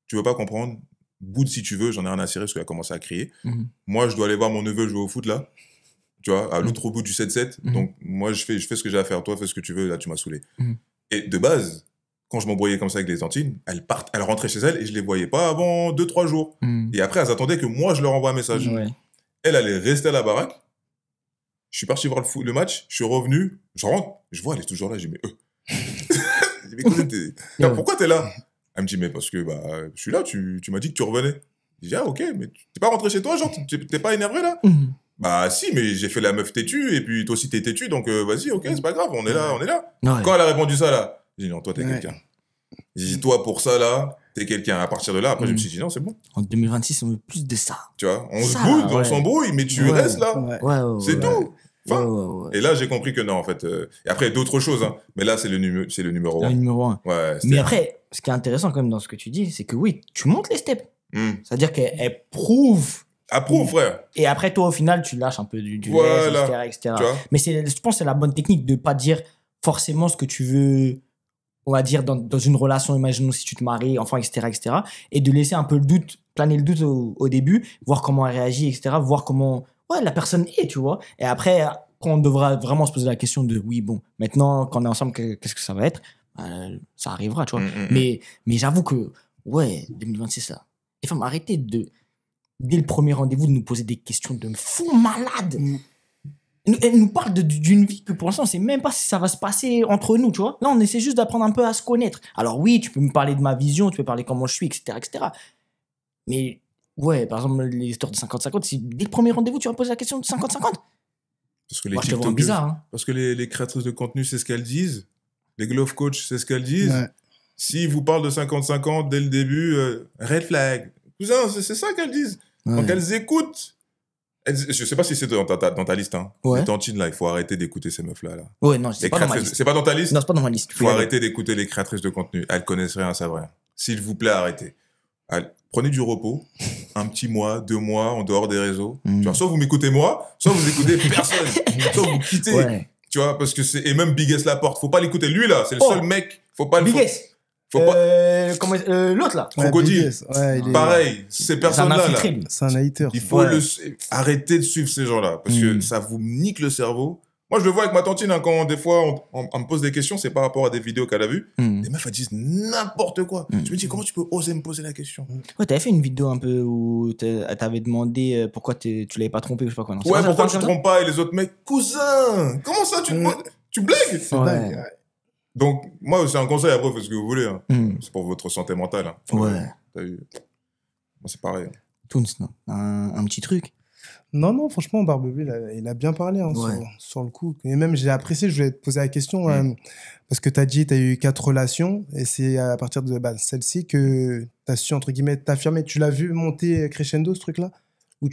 S2: Tu veux pas comprendre? Boude si tu veux, j'en ai rien à cirer parce qu'elle a commencé à crier. Moi, je dois aller voir mon neveu jouer au foot là. Tu vois, à l'autre bout du 7-7. Donc, moi, je fais ce que j'ai à faire. Toi, fais ce que tu veux. Là, tu m'as saoulé. Et de base, quand je m'embrouillais comme ça avec les tantines, elles rentraient chez elles et je les voyais pas avant 2-3 jours. Et après, elles attendaient que moi, je leur envoie un message. Elle est restée à la baraque. Je suis parti voir le match. Je suis revenu. Je rentre. Je vois, elle est toujours là. Je dis, mais pourquoi t'es là? Elle me dit, mais parce que je suis là. Tu m'as dit que tu revenais. Je dis, ah, ok, mais t'es pas rentré chez toi, genre, t'es pas énervé là? Bah si, mais j'ai fait la meuf têtue et puis toi aussi t'es têtu, donc vas-y, ok, c'est pas grave, on est là. Quand elle a répondu ça là, j'ai dit non, toi t'es quelqu'un. J'ai dit toi pour ça là, t'es quelqu'un. À partir de là, après je me suis dit non, c'est bon.
S1: En 2026, on veut plus de ça.
S2: Tu vois, on se boude, on s'embrouille, mais tu restes là. C'est tout. Enfin, et là j'ai compris que non en fait. Et après d'autres choses, hein, mais là c'est le numéro 1.
S1: Le numéro 1.
S2: Ouais.
S1: Mais après, ce qui est intéressant quand même dans ce que tu dis, c'est que oui, tu montes les steps. C'est-à-dire qu'elle prouve.
S2: Approuve, frère.
S1: Et après, toi, au final, tu lâches un peu du
S2: voilà.
S1: lest, etc. Mais je pense que c'est la bonne technique de ne pas dire forcément ce que tu veux, on va dire, dans une relation, imaginons si tu te maries, enfant, etc., etc. Et de laisser un peu planer le doute au début, voir comment elle réagit, etc., voir comment la personne est, tu vois. Et après, quand on devra vraiment se poser la question de, oui, bon, maintenant, quand on est ensemble, qu'est-ce que ça va être? Ça arrivera, tu vois. Mais j'avoue que, 2026, là, les femmes, arrêtez dès le premier rendez-vous, de nous poser des questions de fou malade. Elle nous parle d'une vie que pour l'instant, on ne sait même pas si ça va se passer entre nous, tu vois. Là, on essaie juste d'apprendre un peu à se connaître. Alors oui, tu peux me parler de ma vision, tu peux parler comment je suis, etc., etc. Mais par exemple, les histoires de 50-50, si dès le premier rendez-vous, tu vas poser la question de 50-50.
S2: Parce que les je te vois bizarre. Hein. Parce que les créatrices de contenu, c'est ce qu'elles disent. Les glove coach, c'est ce qu'elles disent. Ouais. S'ils vous parlent de 50-50 dès le début, red flag. Cousin, c'est ça qu'elles disent. Donc elles écoutent. Je sais pas si c'est dans ta liste. Hein. Les tantines, là, il faut arrêter d'écouter ces meufs-là.
S1: Ouais, non, c'est pas dans ma liste.
S2: C'est pas dans ta liste?
S1: Non, c'est pas dans ma liste.
S2: Il faut arrêter d'écouter les créatrices de contenu. Elles connaissent rien, savent rien. S'il vous plaît, arrêtez. Prenez du repos. Un petit mois, 2 mois, en dehors des réseaux. Tu vois, soit vous m'écoutez moi, soit vous écoutez personne. Soit vous quittez. Tu vois, parce que et même Big S Laporte, faut pas l'écouter. Lui, là, c'est le seul mec. Faut pas
S1: Big S.
S2: Faut pas...
S1: l'autre là.
S2: Crocodile. Pareil, ces personnes-là.
S3: C'est un hater.
S2: Il faut arrêter de suivre ces gens-là. Parce que ça vous nique le cerveau. Moi, je le vois avec ma tantine, hein, quand des fois on me pose des questions, c'est par rapport à des vidéos qu'elle a vues. Les meufs, elles disent n'importe quoi. Je me dis, comment tu peux oser me poser la question?
S1: Ouais, t'avais fait une vidéo un peu où elle t'avait demandé pourquoi tu l'avais pas trompé ou je sais pas quoi. Non,
S2: pourquoi tu te trompes pas? Et les autres mecs, cousin, comment ça tu blagues?
S3: Ouais.
S2: Donc, moi, c'est un conseil, après, faites ce que vous voulez. Hein. C'est pour votre santé mentale. Hein. T'as vu? Moi, c'est pareil.
S1: Toons, non. Un petit truc.
S3: Non, franchement, Barbebu, il a bien parlé sur le coup. Et même, j'ai apprécié, je voulais te poser la question, parce que tu as dit que tu as eu 4 relations, et c'est à partir de celle-ci que tu as su, entre guillemets, t'affirmer. Tu l'as vu monter crescendo, ce truc-là? Ou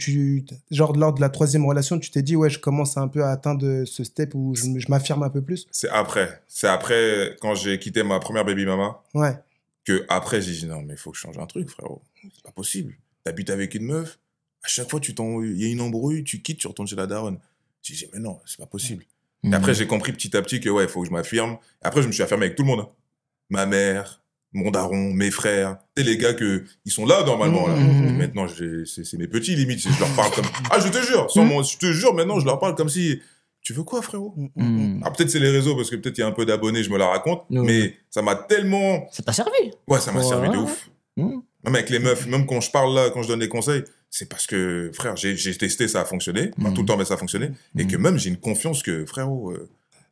S3: genre, lors de la 3e relation, tu t'es dit, je commence un peu à atteindre ce step où je m'affirme un peu plus?
S2: C'est après, quand j'ai quitté ma première baby mama, que après, j'ai dit, non, mais il faut que je change un truc, frérot. C'est pas possible. T'habites avec une meuf, à chaque fois, il y a une embrouille, tu quittes, tu retournes chez la daronne. J'ai dit, mais non, c'est pas possible. Et après, j'ai compris petit à petit que, il faut que je m'affirme. Et après, je me suis affirmé avec tout le monde. Hein. Ma mère, mon daron, mes frères, et les gars ils sont là, normalement. Là. Et maintenant, c'est mes petits, limite. Je leur parle comme... Ah, je te jure, je te jure, maintenant, je leur parle comme si... Tu veux quoi, frérot? Alors, peut-être c'est les réseaux, parce que peut-être il y a un peu d'abonnés, je me la raconte. Mais ça m'a tellement...
S1: Ça t'a servi?
S2: Ouais, ça m'a servi de ouf. Même avec les meufs, même quand je parle là, quand je donne des conseils, c'est parce que, frère, j'ai testé, ça a fonctionné. Pas tout le temps, mais ça a fonctionné. Et que même, j'ai une confiance que, frérot,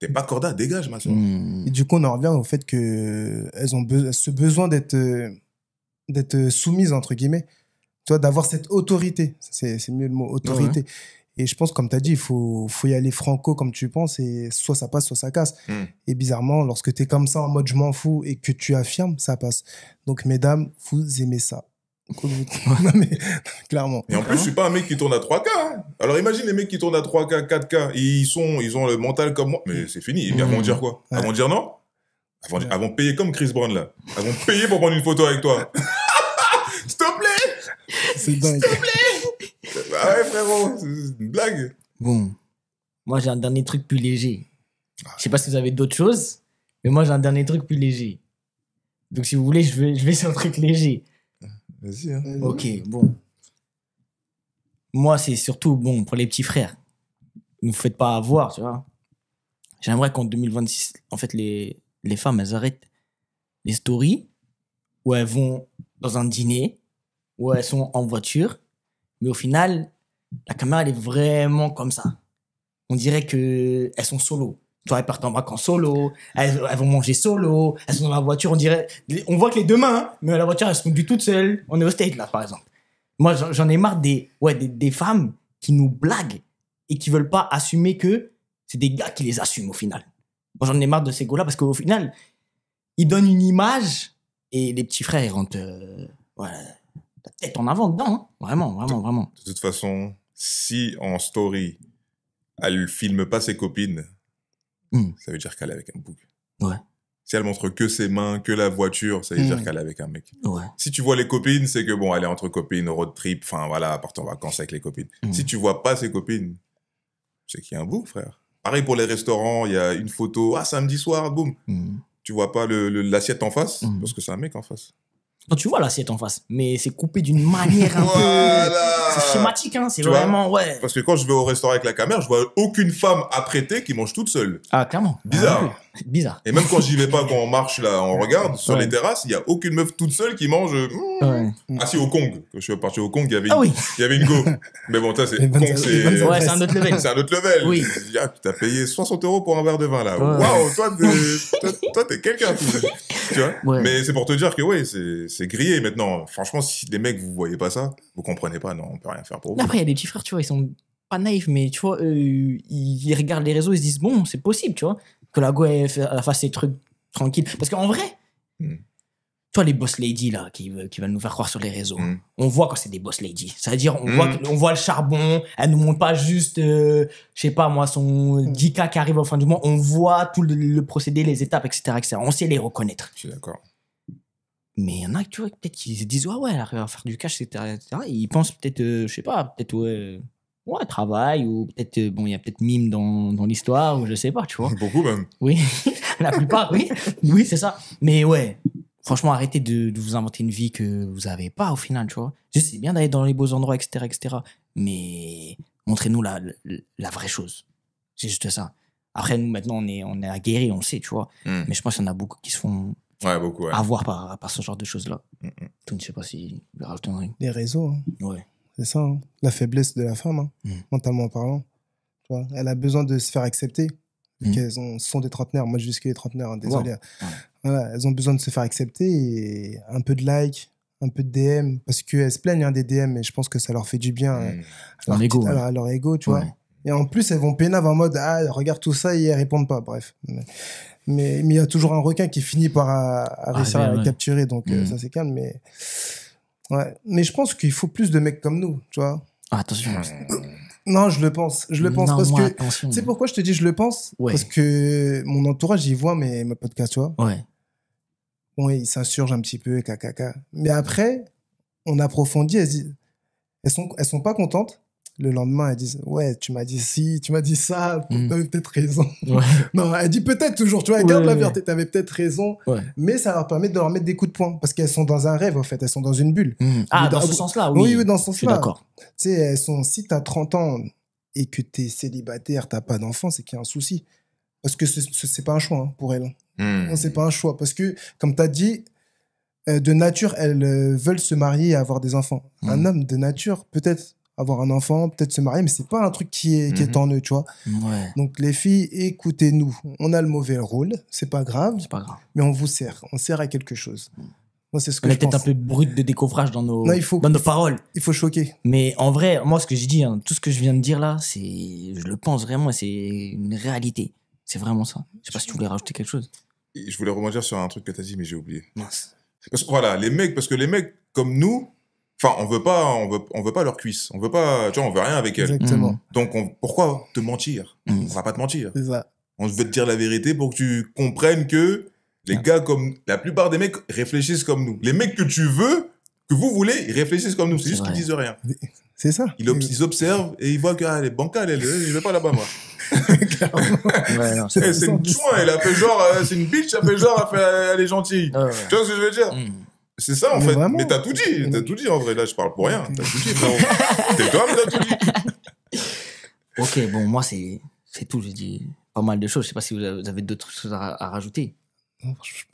S2: t'es pas corda, dégage, ma soeur.
S3: Et du coup, on en revient au fait qu'elles ont ce besoin d'être soumises, entre guillemets. Toi, d'avoir cette autorité. C'est mieux le mot, autorité. Ouais. Et je pense, comme tu as dit, il faut y aller franco comme tu penses, et soit ça passe, soit ça casse. Et bizarrement, lorsque tu es comme ça, en mode je m'en fous, et que tu affirmes, ça passe. Donc, mesdames, vous aimez ça. Non, mais clairement.
S2: Et en plus, je suis pas un mec qui tourne à 3K. Hein. Alors imagine les mecs qui tournent à 3K, 4K, ils ont le mental comme moi. Mais c'est fini. Ils vont dire quoi? Ils vont dire non? Ils vont payer comme Chris Brown là. Ils vont payer pour prendre une photo avec toi. S'il te plaît.
S3: C'est dingue.
S2: S'il te plaît. Bah ouais, frérot, c'est une blague.
S1: Bon, moi j'ai un dernier truc plus léger. Je sais pas si vous avez d'autres choses, mais moi j'ai un dernier truc plus léger. Donc si vous voulez, je vais sur un truc léger.
S2: Vas-y, hein.
S1: Ok, bon. Moi, c'est surtout, bon, pour les petits frères. Ne vous faites pas avoir, tu vois. J'aimerais qu'en 2026, en fait, les femmes, elles arrêtent les stories où elles vont dans un dîner, où elles sont en voiture, mais au final, la caméra, elle est vraiment comme ça. On dirait qu'elles sont solo. Tu vois, elles partent en vacances solo, elles vont manger solo, elles sont dans la voiture, on voit que les deux mains, hein, mais la voiture, elles sont du toutes seules. On est au state, là, par exemple. Moi, j'en ai marre des femmes qui nous blaguent et qui veulent pas assumer que c'est des gars qui les assument au final. Moi, j'en ai marre de ces gars-là parce qu'au final, ils donnent une image et les petits frères, ils rentrent la tête en avant dedans. Hein. Vraiment.
S2: De toute façon, si en story, elle filme pas ses copines, ça veut dire qu'elle est avec un bouc.
S1: Ouais.
S2: Si elle montre que ses mains, que la voiture, ça veut dire qu'elle est avec un mec.
S1: Ouais.
S2: Si tu vois les copines, c'est que bon, elle est entre copines, road trip, enfin voilà, part en vacances avec les copines. Si tu vois pas ses copines, c'est qu'il y a un bouc, frère. Pareil pour les restaurants, il y a une photo, samedi soir, boum. Tu vois pas l'assiette en face, parce que c'est un mec en face.
S1: Non, tu vois l'assiette en face, mais c'est coupé d'une manière un peu... C'est schématique, hein, c'est vraiment, ouais.
S2: Parce que quand je vais au restaurant avec la caméra, je vois aucune femme apprêtée qui mange toute seule.
S1: Ah, clairement.
S2: Bizarre.
S1: Bizarre.
S2: Et même quand j'y vais pas, quand on marche là, on regarde sur les terrasses, il y a aucune meuf toute seule qui mange. Ah si, au Kong. Quand je suis parti au Kong, il y avait une go. Mais bon, ça c'est Kong, c'est.
S1: Ouais, c'est un autre level.
S2: C'est un autre level.
S1: Oui.
S2: Tu t'as payé 60 € pour un verre de vin là. Waouh, toi t'es quelqu'un. Tu vois.
S1: Ouais.
S2: Mais c'est pour te dire que ouais, c'est grillé maintenant. Franchement, si les mecs vous voyez pas ça, vous comprenez pas. Non, on peut rien faire pour vous.
S1: Après, il y a des petits frères, tu vois, ils sont pas naïfs, mais tu vois, ils regardent les réseaux, ils se disent bon, c'est possible, tu vois, que la go elle fasse ses trucs tranquilles. Parce qu'en vrai, tu vois, les boss ladies là, qui veulent nous faire croire sur les réseaux, on voit quand c'est des boss ladies. C'est-à-dire, on voit le charbon, elles nous montrent pas juste, je sais pas moi, son 10K qui arrive au fin du mois, on voit tout le procédé, les étapes, etc., etc. On sait les reconnaître.
S2: Je suis d'accord.
S1: Mais il y en a, tu vois, peut-être qu'ils se disent, ouais, elle arrive à faire du cash, etc., etc. Et ils pensent peut-être, je sais pas, peut-être, ouais, travail, ou peut-être, bon, il y a peut-être mime dans l'histoire, ou je sais pas, tu vois.
S2: Beaucoup même.
S1: Oui, la plupart, oui. Oui, c'est ça. Mais ouais, franchement, arrêtez de vous inventer une vie que vous avez pas au final, tu vois. C'est bien d'aller dans les beaux endroits, etc., etc. Mais montrez-nous la vraie chose. C'est juste ça. Après, nous, maintenant, on est aguerris, on le sait, tu vois. Mais je pense qu'il y en a beaucoup qui se font avoir par ce genre de choses-là. Je ne sais pas si je vais rajouter un truc.
S3: Les réseaux, hein.
S1: Ouais.
S3: C'est ça, hein. La faiblesse de la femme, hein, mentalement parlant. Tu vois, elle a besoin de se faire accepter. Qu'elles sont des trentenaires. Moi, je vis que les trentenaires, hein, désolé.
S1: Wow.
S3: Voilà, elles ont besoin de se faire accepter et un peu de like, un peu de DM, parce qu'elles se plaignent des DM, mais je pense que ça leur fait du bien à leur ego, tu vois. Et en plus, elles vont pénave en mode, regarde tout ça et elles répondent pas, bref. Mais il y a toujours un requin qui finit par réussir à la capturer, donc ça c'est calme, mais... Ouais. Mais je pense qu'il faut plus de mecs comme nous, tu vois.
S1: Attention.
S3: Non, je le pense. Je le pense
S1: non,
S3: parce
S1: moi,
S3: que...
S1: attention.
S3: Tu sais pourquoi je te dis je le pense? Parce que mon entourage, il voit mes podcasts, tu vois.
S1: Ouais.
S3: Bon, ils s'insurgent un petit peu, caca. Mais après, on approfondit, elles sont pas contentes. Le lendemain, elles disent, ouais, tu m'as dit ci, tu m'as dit ça, t'avais peut-être raison.
S1: Ouais.
S3: Non, elle dit peut-être toujours, tu vois, garde la vérité, t'avais peut-être raison. Ouais. Mais ça leur permet de leur mettre des coups de poing. Parce qu'elles sont dans un rêve, en fait, elles sont dans une bulle.
S1: Dans ce sens-là, oui.
S3: Oui, dans ce sens-là.
S1: Je suis d'accord.
S3: Tu sais, si t'as 30 ans et que t'es célibataire, t'as pas d'enfant, c'est qu'il y a un souci. Parce que c'est pas un choix, hein, pour elles. Non, c'est pas un choix. Parce que, comme t'as dit, de nature, elles veulent se marier et avoir des enfants. Un homme de nature, peut-être avoir un enfant, peut-être se marier, mais c'est pas un truc qui est en eux, tu vois.
S1: Ouais.
S3: Donc, les filles, écoutez-nous. On a le mauvais rôle, c'est pas grave.
S1: C'est pas grave.
S3: Mais on sert à quelque chose. Moi, c'est ce que
S1: on
S3: je
S1: est peut-être
S3: pense.
S1: un peu brut de décoffrage dans nos paroles.
S3: Il faut choquer.
S1: Mais en vrai, moi, ce que j'ai dit, tout ce que je viens de dire là, je le pense vraiment, c'est une réalité. C'est vraiment ça. Je sais pas si tu voulais rajouter quelque chose.
S2: Je voulais rebondir sur un truc que t'as dit, mais j'ai oublié.
S1: Mince.
S2: Parce que les mecs comme nous, enfin, on veut pas leurs cuisses. On veut pas, tu vois, on veut rien avec elles.
S3: Exactement.
S2: Donc, pourquoi te mentir? On va pas te mentir.
S3: C'est ça.
S2: On veut te dire la vérité pour que tu comprennes que les gars comme, la plupart des mecs réfléchissent comme nous. Les mecs que tu veux, que vous voulez, ils réfléchissent comme nous. C'est juste qu'ils disent rien.
S3: C'est ça.
S2: Ils observent et ils voient que elle est bancale, je vais pas là-bas, moi.
S1: Ouais, non,
S2: c'est une chouin, elle a fait genre, c'est une bitch, elle a fait genre, elle est gentille. Tu vois ce que je veux dire? C'est ça, en fait. Vraiment? Mais t'as tout dit, en vrai. Là, je parle pour rien. T'as tout dit, frérot. T'es toi, mais t'as tout dit.
S1: Ok, bon, moi, c'est tout. J'ai dit pas mal de choses. Je sais pas si vous avez d'autres choses à rajouter.
S3: Je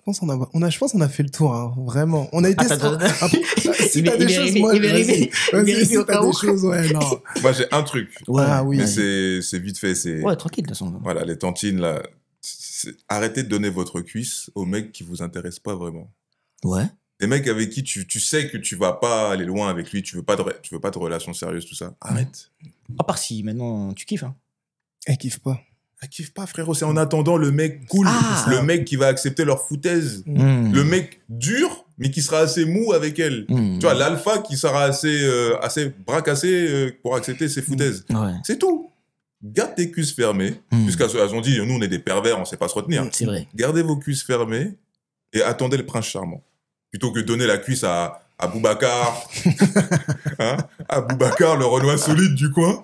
S3: pense qu'on a fait le tour, hein, vraiment. On a été...
S1: Si t'as des choses, moi...
S3: Si t'as des choses, ouais, non.
S2: Moi, j'ai un truc.
S3: Ouais, oui.
S2: Mais c'est vite fait.
S1: Ouais, tranquille, de toute façon.
S2: Voilà, les tantines, là. Arrêtez de donner votre cuisse aux mecs qui vous intéressent pas vraiment.
S1: Ouais.
S2: Les mecs avec qui tu sais que tu vas pas aller loin avec lui, tu veux pas de relation sérieuse, tout ça. Arrête.
S1: À part si maintenant tu kiffes, hein.
S3: Elle kiffe pas.
S2: Elle kiffe pas, frérot. C'est en attendant le mec cool, le mec qui va accepter leur foutaise, le mec dur, mais qui sera assez mou avec elle. Tu vois, l'alpha qui sera assez bracassé pour accepter ses foutaises.
S1: Ouais.
S2: C'est tout. Garde tes cuisses fermées, puisqu'elles ont dit, nous, on est des pervers, on sait pas se retenir.
S1: C'est vrai.
S2: Gardez vos cuisses fermées et attendez le prince charmant. Plutôt que donner la cuisse à Boubacar, hein, à Boubacar, le Renoir solide du coin,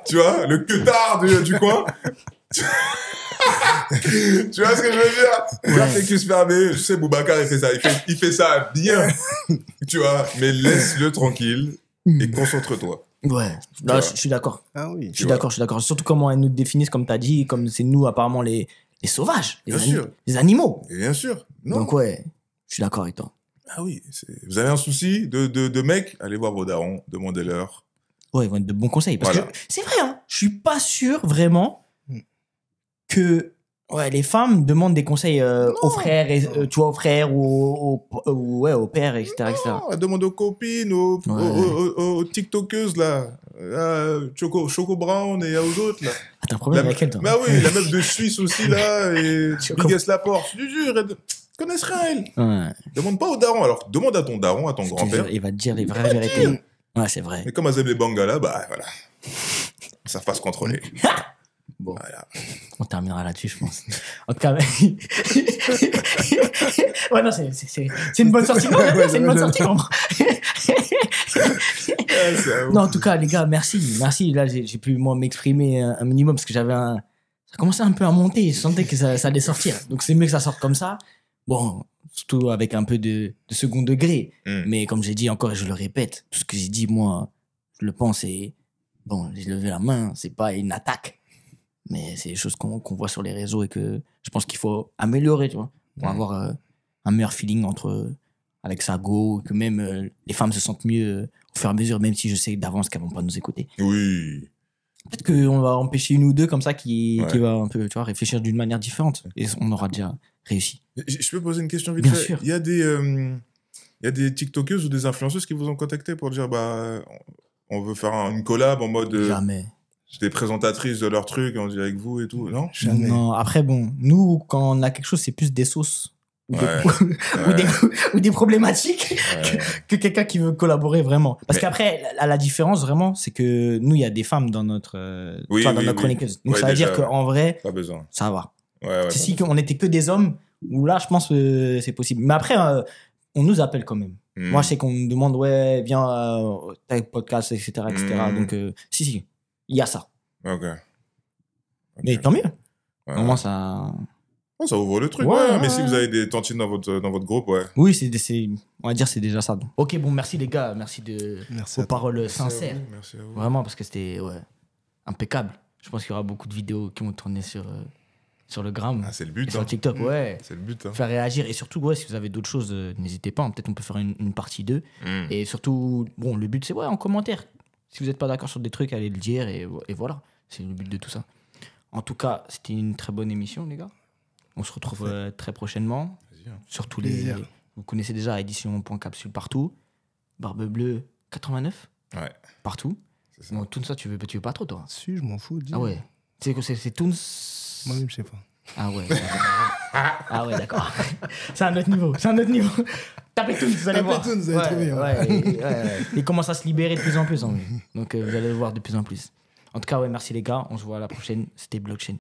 S2: tu vois, le queutard du coin. Tu vois ce que je veux dire? Garde tes cuisses fermées. Je sais, Boubacar, il fait ça bien, tu vois, mais laisse-le tranquille et concentre-toi.
S1: Ouais, non, je suis d'accord.
S3: Ah oui.
S1: Je suis d'accord. Surtout comment elles nous définissent, comme t'as dit, comme c'est nous, apparemment, les sauvages, les animaux.
S2: Et bien sûr. Non.
S1: Donc ouais, je suis d'accord avec toi.
S2: Ah oui, vous avez un souci de mec, allez voir vos darons, demandez-leur.
S1: Ouais, de bons conseils. Parce que c'est vrai, hein, je suis pas sûr vraiment que les femmes demandent des conseils aux frères, tu vois, aux frères ou au père, etc.
S2: Non, elles demandent aux copines, aux tiktokeuses, là. Choco Brown et aux autres, là.
S1: Ah, t'as un problème avec elle, toi?
S2: Bah oui, la meuf de Suisse aussi, là, et Bigues Laporte. Je te jure, elles connaissent rien, elle. Ouais. Demande pas au daron. Alors, demande à ton daron, à ton grand-père.
S1: Il va te dire les vraies vérités. Ouais, c'est vrai.
S2: Mais comme elles aiment les bangalas, bah voilà. Ça fasse contrôler.
S1: Bon, voilà. On terminera là-dessus, je pense. En tout cas, ouais, non, c'est une bonne sortie. Non, c'est une bonne sortie. Non, en tout cas, les gars, merci. Là, j'ai pu moi m'exprimer un minimum parce que ça commençait un peu à monter. Je sentais que ça allait sortir. Donc c'est mieux que ça sorte comme ça. Bon, surtout avec un peu de second degré. Mais comme j'ai dit encore et je le répète, tout ce que j'ai dit, moi, je le pense et bon, j'ai levé la main. C'est pas une attaque. Mais c'est des choses qu'on voit sur les réseaux et que je pense qu'il faut améliorer, tu vois, pour avoir un meilleur feeling avec sa go, que même les femmes se sentent mieux au fur et à mesure, même si je sais d'avance qu'elles vont pas nous écouter.
S2: Oui.
S1: Peut-être qu'on va empêcher une ou deux comme ça qui va un peu, tu vois, réfléchir d'une manière différente et on aura déjà réussi.
S2: Je peux poser une question vite
S1: Bien
S2: fait?
S1: sûr.
S2: Il y a des tiktokeuses ou des influenceuses qui vous ont contacté pour dire, on veut faire une collab en mode...
S1: Jamais.
S2: Des présentatrices de leurs trucs, on dit avec vous et tout, non?
S3: Jamais.
S1: Non, après, bon, nous, quand on a quelque chose, c'est plus des sauces ou des problématiques que quelqu'un qui veut collaborer vraiment. Parce qu'après, la différence, vraiment, c'est que nous, il y a des femmes dans notre chroniqueuse. Donc, ça veut dire qu'en vrai,
S2: pas besoin.
S1: Ça va. Si on n'était que des hommes, où là, je pense que c'est possible. Mais après, on nous appelle quand même. Moi, je sais qu'on nous demande, viens, tel podcast, etc. Donc, si. Il y a ça.
S2: Ok.
S1: Mais tant mieux. Au moins, ça...
S2: ça ouvre le truc, mais si vous avez des tantines dans votre groupe,
S1: Oui, on va dire c'est déjà ça. Donc. Ok, bon, merci les gars. Merci vos paroles sincères.
S2: Merci à vous.
S1: Vraiment, parce que c'était impeccable. Je pense qu'il y aura beaucoup de vidéos qui vont tourner sur le Gram.
S2: C'est le but.
S1: Sur TikTok,
S2: C'est le but.
S1: Faire réagir. Et surtout, si vous avez d'autres choses, n'hésitez pas. Peut-être on peut faire une partie 2. Et surtout, bon, le but, c'est en commentaire. Si vous n'êtes pas d'accord sur des trucs, allez le dire et voilà. C'est le but de tout ça. En tout cas, c'était une très bonne émission, les gars. On se retrouve très prochainement. Surtout vous connaissez déjà édition.capsule partout. Barbe Bleue 89.
S2: Ouais.
S1: Partout. Bon, Toons, ça, tu veux pas trop, toi?
S3: Si, je m'en fous.
S1: Ah ouais. Tu sais que c'est Toons?
S3: Moi-même, je sais pas.
S1: Ah ouais. Ah ouais, d'accord. C'est un autre niveau. Tapez Toons, vous allez voir.
S3: Tapez Toons, vous allez trouver.
S1: Il commence à se libérer de plus en plus. Donc, vous allez le voir de plus en plus. En tout cas, merci les gars. On se voit à la prochaine. C'était Blockchain.